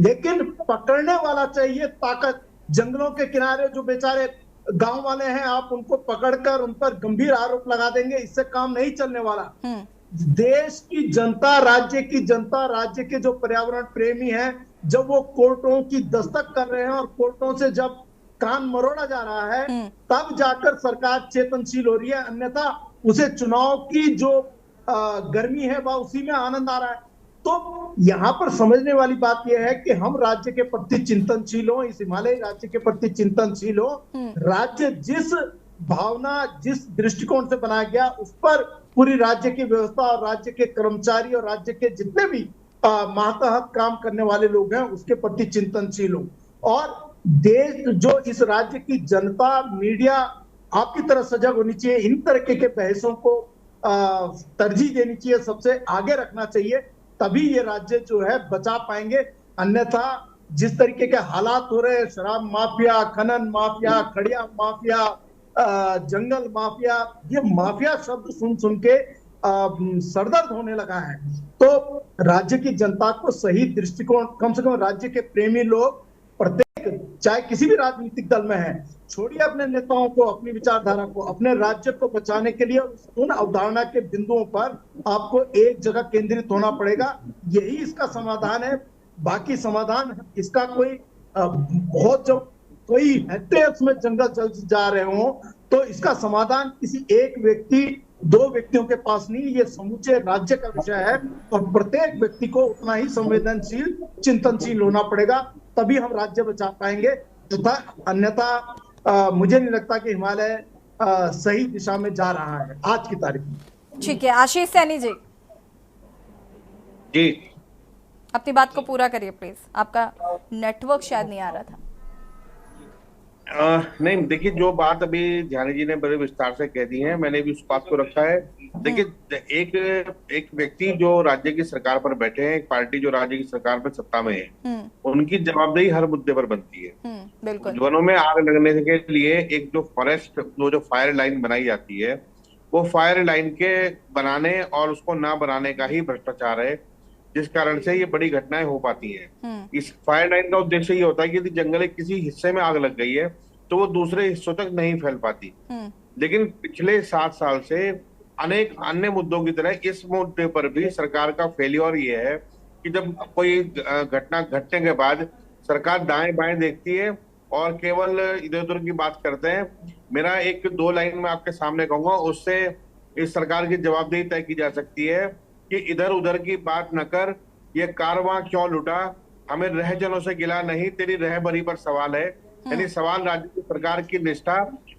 लेकिन पकड़ने वाला चाहिए ताकत। जंगलों के किनारे जो बेचारे गांव वाले हैं, आप उनको पकड़कर उन पर गंभीर आरोप लगा देंगे, इससे काम नहीं चलने वाला। देश की जनता, राज्य की जनता, राज्य के जो पर्यावरण प्रेमी हैं, जब वो कोर्टों की दस्तक कर रहे हैं और कोर्टों से जब कान मरोड़ा जा रहा है, तब जाकर सरकार चेतनशील हो रही है, अन्यथा उसे चुनाव की जो गर्मी है वह उसी में आनंद आ रहा है। तो यहाँ पर समझने वाली बात यह है कि हम राज्य के प्रति चिंतनशील हो, इस हिमालयी राज्य के प्रति चिंतनशील हो। राज्य जिस भावना, जिस दृष्टिकोण से बनाया गया, उस पर पूरी राज्य की व्यवस्था और राज्य के कर्मचारी और राज्य के जितने भी मातहत काम करने वाले लोग हैं उसके प्रति चिंतनशील हो। और देश, जो इस राज्य की जनता, मीडिया आपकी तरह सजग होनी चाहिए, इन तरीके के बहसों को तरजीह देनी चाहिए, सबसे आगे रखना चाहिए, तभी ये राज्य जो है बचा पाएंगे। अन्यथा जिस तरीके के हालात हो रहे हैं, शराब माफिया, खनन माफिया, खड़िया माफिया, जंगल माफिया, ये माफिया शब्द सुन सुन के सरदर्द होने लगा है। तो राज्य की जनता को सही दृष्टिकोण, कम से कम राज्य के प्रेमी लोग, प्रत्येक चाहे किसी भी राजनीतिक दल में है, छोड़िए अपने नेताओं को, अपनी विचारधारा को, अपने राज्य को बचाने के लिए उन अवधारणा के बिंदुओं पर आपको एक जगह केंद्रित होना पड़ेगा। यही इसका समाधान है। बाकी समाधान इसका कोई बहुत, जब कोई हेक्टेयर्स में जंगल जल जा रहे हो तो इसका समाधान किसी एक व्यक्ति, दो व्यक्तियों के पास नहीं, ये समूचे राज्य का विषय है और प्रत्येक व्यक्ति को उतना ही संवेदनशील, चिंतनशील होना पड़ेगा, तभी हम राज्य बचा पाएंगे। तथा अन्यथा मुझे नहीं लगता कि हिमालय सही दिशा में जा रहा है आज की तारीख में। ठीक है, आशीष सैनी जी अपनी बात को पूरा करिए प्लीज, आपका नेटवर्क शायद नहीं आ रहा था। नहीं, देखिए, जो बात अभी ध्यानी जी ने बड़े विस्तार से कह दी है, मैंने भी उस बात को रखा है। देखिए, एक व्यक्ति जो राज्य की सरकार पर बैठे हैं, एक पार्टी जो राज्य की सरकार पर सत्ता में है, उनकी जवाबदेही हर मुद्दे पर बनती है। बिल्कुल। वनों में आग लगने के लिए एक जो फॉरेस्ट, जो फायर लाइन बनाई जाती है, वो फायर लाइन के बनाने और उसको ना बनाने का ही भ्रष्टाचार है, जिस कारण से ये बड़ी घटनाएं हो पाती हैं। इस फायर लाइन का उद्देश्य ये होता है कि यदि जंगल के किसी हिस्से में आग लग गई है तो वो दूसरे हिस्सों तक नहीं फैल पाती। लेकिन पिछले 7 साल से अनेक अन्य मुद्दों की तरह इस मुद्दे पर भी सरकार का फेलियर ये है कि जब कोई घटना घटने के बाद सरकार दाएं बाएं देखती है और केवल इधर उधर की बात करते हैं। मेरा 1-2 लाइन में आपके सामने कहूंगा, उससे इस सरकार की जवाबदेही तय की जा सकती है कि इधर उधर की बात न कर, ये कारवां क्यों लुटा, हमें रहजनों से गिला नहीं, तेरी रहबरी पर सवाल है। यानी सवाल राज्य की सरकार की निष्ठा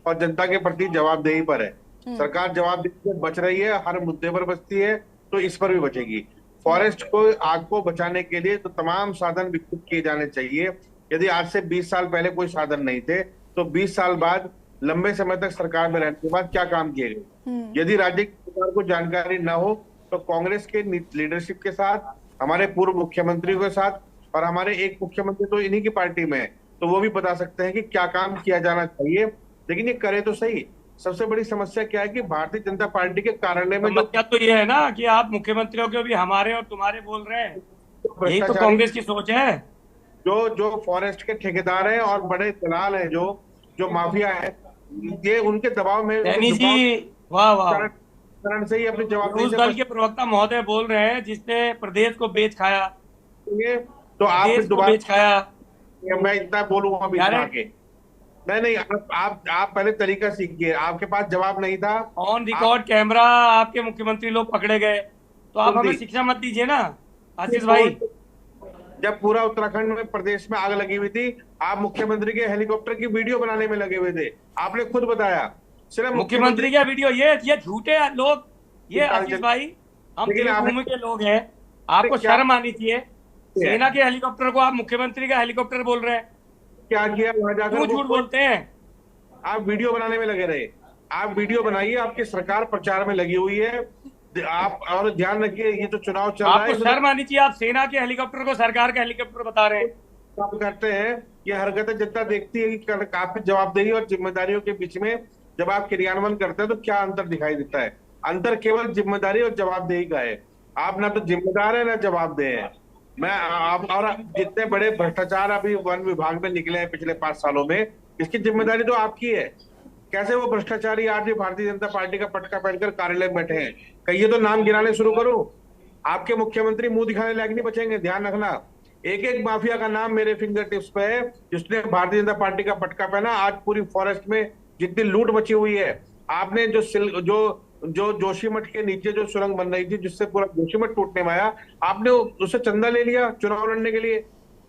और जनता के प्रति जवाबदेही पर है। सरकार जवाबदेही से बच रही है, हर मुद्दे पर बचती है, तो इस पर भी बचेगी। फॉरेस्ट को, आग को बचाने के लिए तो तमाम साधन विकसित किए जाने चाहिए। यदि आज से 20 साल पहले कोई साधन नहीं थे तो 20 साल बाद, लंबे समय तक सरकार में रहने के बाद क्या काम किए गए। यदि राज्य की सरकार को जानकारी न हो तो कांग्रेस के लीडरशिप के साथ, हमारे पूर्व मुख्यमंत्रियों के साथ, और हमारे एक मुख्यमंत्री तो इन्हीं की पार्टी में है, तो वो भी बता सकते हैं कि क्या काम किया जाना चाहिए। लेकिन ये करे तो सही। सबसे बड़ी समस्या क्या है कि भारतीय जनता पार्टी के कार्यालय में समस्या तो ये है ना कि आप मुख्यमंत्रियों के भी हमारे और तुम्हारे बोल रहे हैं, यही तो कांग्रेस की सोच है। जो फॉरेस्ट के ठेकेदार हैं और बड़े दलाल हैं, जो माफिया है, ये उनके दबाव में, वाह वाह, कारण से ही अपनी जवाबदेही उस दल के प्रवक्ता महोदय बोल रहे हैं जिसने प्रदेश को बेच खाया। तो आप दोबारा बेच खाया, मैं इतना बोलूंगा अभी आगे। नहीं, आप पहले तरीका सीखिए। आपके पास जवाब नहीं था, ऑन रिकॉर्ड कैमरा आपके मुख्यमंत्री लोग पकड़े गए, तो आप हमें शिक्षा मत दीजिए ना आशीष भाई। जब पूरा उत्तराखंड में, प्रदेश में आग लगी हुई थी, आप मुख्यमंत्री के हेलीकॉप्टर की वीडियो बनाने में लगे हुए थे। आपने खुद बताया, सिर्फ मुख्यमंत्री का वीडियो, ये झूठे लोग, ये आशीष भाई, हम देवभूमि के लोग हैं, आपको शर्म आनी चाहिए। सेना के हेलीकॉप्टर को आप मुख्यमंत्री का हेलीकॉप्टर बोल रहे हैं, क्या किया वहां जाकर? क्यों झूठ बोलते हैं? आप वीडियो बनाने में लगे रहे। आप वीडियो बनाइए, आपकी सरकार प्रचार में लगी हुई है। आप और ध्यान रखिए, ये तो चुनाव चल रहा है, आपको शर्म आनी चाहिए। आप सेना के हेलीकॉप्टर को सरकार का हेलीकॉप्टर बता रहे हैं। काम करते हैं, ये हरकतें जनता देखती है कि काफी जवाबदेही और जिम्मेदारियों के बीच में जब आप क्रियान्वयन करते हैं तो क्या अंतर दिखाई देता है। अंतर केवल जिम्मेदारी और जवाबदेही का है। आप ना तो जिम्मेदार है ना जवाबदेह है। और जितने बड़े भ्रष्टाचार अभी वन विभाग में निकले हैं पिछले 5 सालों में, इसकी जिम्मेदारी तो आपकी है। कैसे वो भ्रष्टाचारी आज भी भारतीय जनता पार्टी का पटका पहनकर कार्यालय में बैठे हैं? कहिए तो नाम गिनाने शुरू करो। आपके मुख्यमंत्री मुंह दिखाने लायक नहीं बचेंगे, ध्यान रखना। एक एक माफिया का नाम मेरे फिंगर टिप्स पे है जिसने भारतीय जनता पार्टी का पटका पहना। आज पूरी फॉरेस्ट में जितनी लूट मची हुई है, आपने जो जो जोशीमठ के नीचे जो सुरंग बन रही थी, जिससे पूरा जोशीमठ टूटने में आया, आपने उससे चंदा ले लिया चुनाव लड़ने के लिए।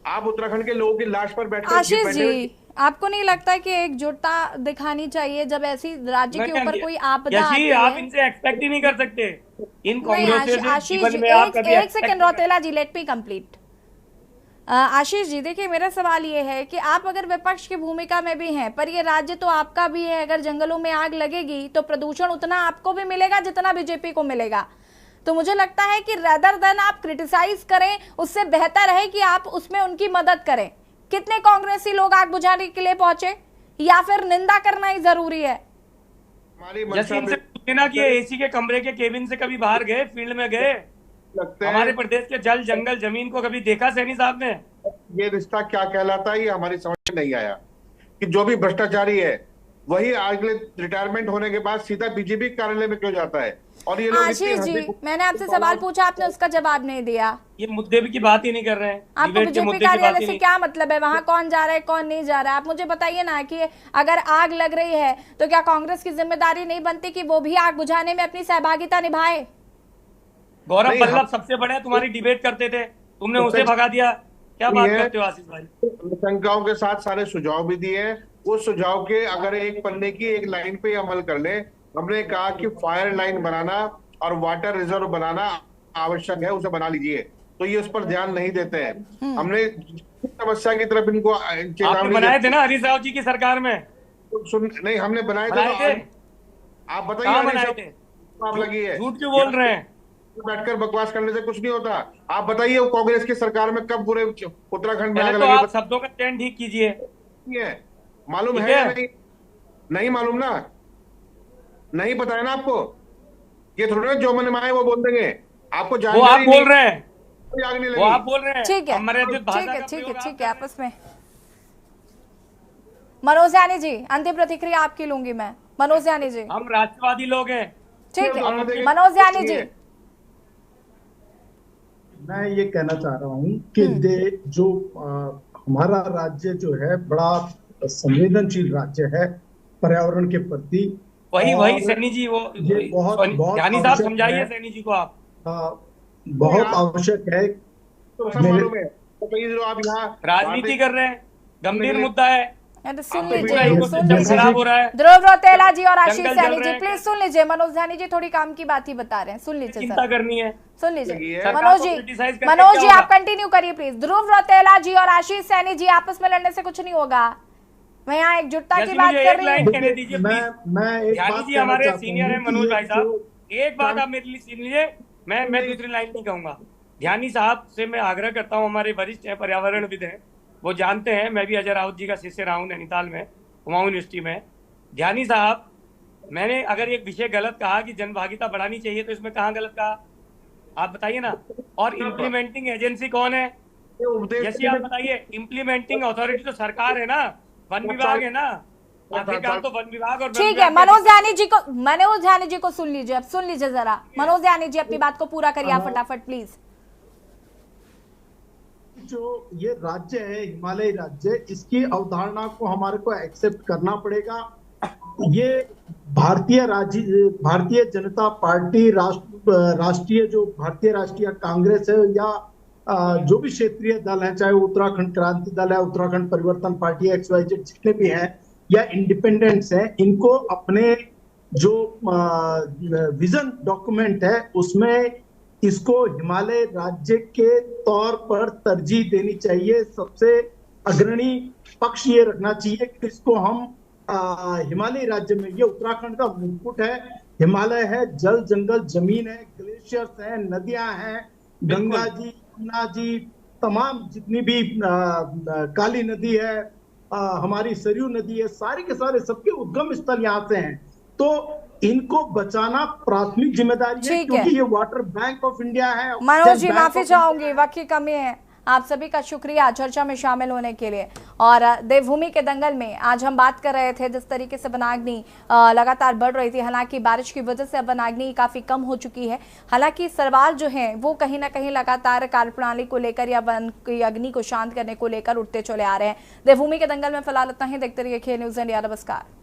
आप उत्तराखंड के लोगों की लाश पर बैठे आशीष जी, आपको नहीं लगता कि एकजुटता दिखानी चाहिए जब ऐसी राज्य के ऊपर कोई आपदा आती है? आप इनसे एक्सपेक्ट ही नहीं कर सकते इन कांग्रेस आशीष जी, एक सेकंड रौतेला जी, let me complete. Ashish ji, देखिए मेरा सवाल ये है कि आप अगर विपक्ष की भूमिका में भी हैं, पर ये राज्य तो आपका भी है। अगर जंगलों में आग लगेगी तो प्रदूषण उतना आपको भी मिलेगा जितना बीजेपी को मिलेगा। तो मुझे लगता है कि रेदर देन आप क्रिटिसाइज करें, उससे बेहतर है कि आप उसमें उनकी मदद करें। कितने कांग्रेसी लोग आग बुझाने के लिए पहुंचे, या फिर निंदा करना ही जरूरी है? कि एसी के कमरे के केबिन से कभी बाहर गए, फील्ड में गए? हमारे प्रदेश के जल जंगल जमीन को कभी देखा सैनी साहब ने? ये रिश्ता क्या कहलाता है, ये हमारी समझ में नहीं आया कि जो भी भ्रष्टाचारी है वही अगले रिटायरमेंट होने के बाद सीधा बीजेपी कार्यालय में क्यों जाता है। और ये लोग आशीष जी, मैंने आपसे सवाल पूछा, आपने उसका जवाब नहीं दिया। ये मुद्दे की बात ही नहीं कर रहे हैं। आपको बीजेपी कार्यालय से क्या मतलब है? वहाँ कौन जा रहा है, कौन नहीं जा रहा है? आप मुझे बताइए ना कि अगर आग लग रही है तो क्या कांग्रेस की जिम्मेदारी नहीं बनती कि वो भी आग बुझाने में अपनी सहभागिता निभाए? गौरव बल्लभ सबसे बड़े तुम्हारी डिबेट करते थे, तुमने उसे भगा दिया। क्या बात करते हो आशीष भाई? शंकाओं के साथ सारे सुझाव भी दिए। उस सुझाव के अगर एक पन्ने की एक लाइन पे अमल कर ले। हमने कहा कि फायर लाइन बनाना और वाटर रिजर्व बनाना आवश्यक है, उसे बना लीजिए। तो ये उस पर ध्यान नहीं देते हैं। हमने समस्या की तरफ इनको चेतावनी बनाए थे ना हरीश राव जी की सरकार में। नहीं, हमने बनाए थे। आप बताइए, आप लगी है, झूठ क्यों बोल रहे हैं? बैठकर बकवास करने से कुछ नहीं होता। आप बताइए कांग्रेस की सरकार में कब पूरे उत्तराखंड में आग लगी? आप शब्दों का चयन ठीक कीजिए। मालूम है या नहीं? नहीं मालूम ना, नहीं पता है ना आपको। ये थोड़ा ना जो मन में आए वो बोल देंगे। आपको वो आप बोल रहे हैं, वो आप बोल रहे हैं। ठीक है, ठीक है, आपस में। मनोज यानी जी, अंतिम प्रतिक्रिया आपकी लूंगी मैं। मनोज यानी जी, हम राष्ट्रवादी लोग हैं। ठीक है, मनोज यानी जी। मैं ये कहना चाह रहा हूँ कि जो हमारा राज्य जो है बड़ा संवेदनशील राज्य है पर्यावरण के प्रति। वही सैनी जी, वो बहुत ज्ञानी साहब समझाइए सैनी जी को आप। बहुत आवश्यक है। आप यहाँ राजनीति कर रहे हैं, गंभीर मुद्दा है। सुन लीजिए ध्रुव रौतेला जी और आशीष सैनी जी, प्लीज सुन लीजिए। मनोज ध्यानी जी थोड़ी काम की बात ही बता रहे हैं, सुन लीजिए। चिंता करनी है, सुन लीजिए। मनोज जी आप कंटिन्यू करिए प्लीज। ध्रुव रौतेला जी और आशीष सैनी जी, आपस में लड़ने से कुछ नहीं होगा। मैं यहाँ एकजुटता की बात कर रही हूँ। ध्यानी जी हमारे सीनियर है मनोज भाई साहब, एक बात आप मेरे लिए सुन लीजिए। मैं दूसरी लाइन नहीं कहूंगा। ध्यानी साहब से मैं आग्रह करता हूँ, हमारे वरिष्ठ है, पर्यावरणविद हैं, वो जानते हैं मैं भी अजय राउत जी का शिष्य रहा हूँ नैनीताल में, कुमाऊं यूनिवर्सिटी में। ध्यानी साहब, मैंने अगर एक विषय गलत कहा कि जनभागिता बढ़ानी चाहिए, तो इसमें कहाँ गलत कहा आप बताइए ना। और इम्प्लीमेंटिंग एजेंसी कौन है? जैसे आप बताइए, इम्प्लीमेंटिंग अथॉरिटी तो सरकार है ना, वन विभाग है ना, आखिरकार तो वन विभाग। और ठीक है, मनोज ध्यानी जी को सुन लीजिए। अब सुन लीजिए जरा, मनोज ध्यानी जी अपनी बात को पूरा करिए आप फटाफट प्लीज। जो ये राज्य है हिमालयी राज्य, इसकी अवधारणा को हमारे को एक्सेप्ट करना पड़ेगा। ये भारतीय जनता पार्टी, राष्ट्रीय जो भारतीय राष्ट्रीय कांग्रेस है, या जो भी क्षेत्रीय दल है, चाहे उत्तराखंड क्रांति दल है, उत्तराखंड परिवर्तन पार्टी, XYZ जितने भी हैं, या इंडिपेंडेंट्स हैं, इनको अपने जो विजन डॉक्यूमेंट है उसमें इसको हिमालय राज्य के तौर पर तरजीह देनी चाहिए। सबसे अग्रणी पक्ष ये रखना चाहिए कि इसको हम हिमालय राज्य में, ये उत्तराखंड का मुकुट है, हिमालय है, जल जंगल जमीन है, ग्लेशियर्स हैं, नदियां हैं, गंगा जी, यमुना जी, तमाम जितनी भी काली नदी है, हमारी सरयू नदी है, सारे के सारे सबके उद्गम स्थल यहाँ से हैं। तो इनको बचाना प्राथमिक जिम्मेदारी है, क्योंकि ये वाटर बैंक ऑफ इंडिया है। मनोज जी माफी चाहूंगी, वक्त की कमी है। आप सभी का शुक्रिया चर्चा में शामिल होने के लिए। और देवभूमि के दंगल में आज हम बात कर रहे थे जिस तरीके से वनाग्नि लगातार बढ़ रही थी। हालांकि बारिश की वजह से अब वनाग्नि काफी कम हो चुकी है। हालांकि सवाल जो है वो कहीं ना कहीं लगातार कार्यप्रणाली को लेकर या वन की अग्नि को शांत करने को लेकर उठते चले आ रहे हैं। देवभूमि के दंगल में फिलहाल इतना ही। देखते रहिए खेल न्यूज इंडिया। नमस्कार।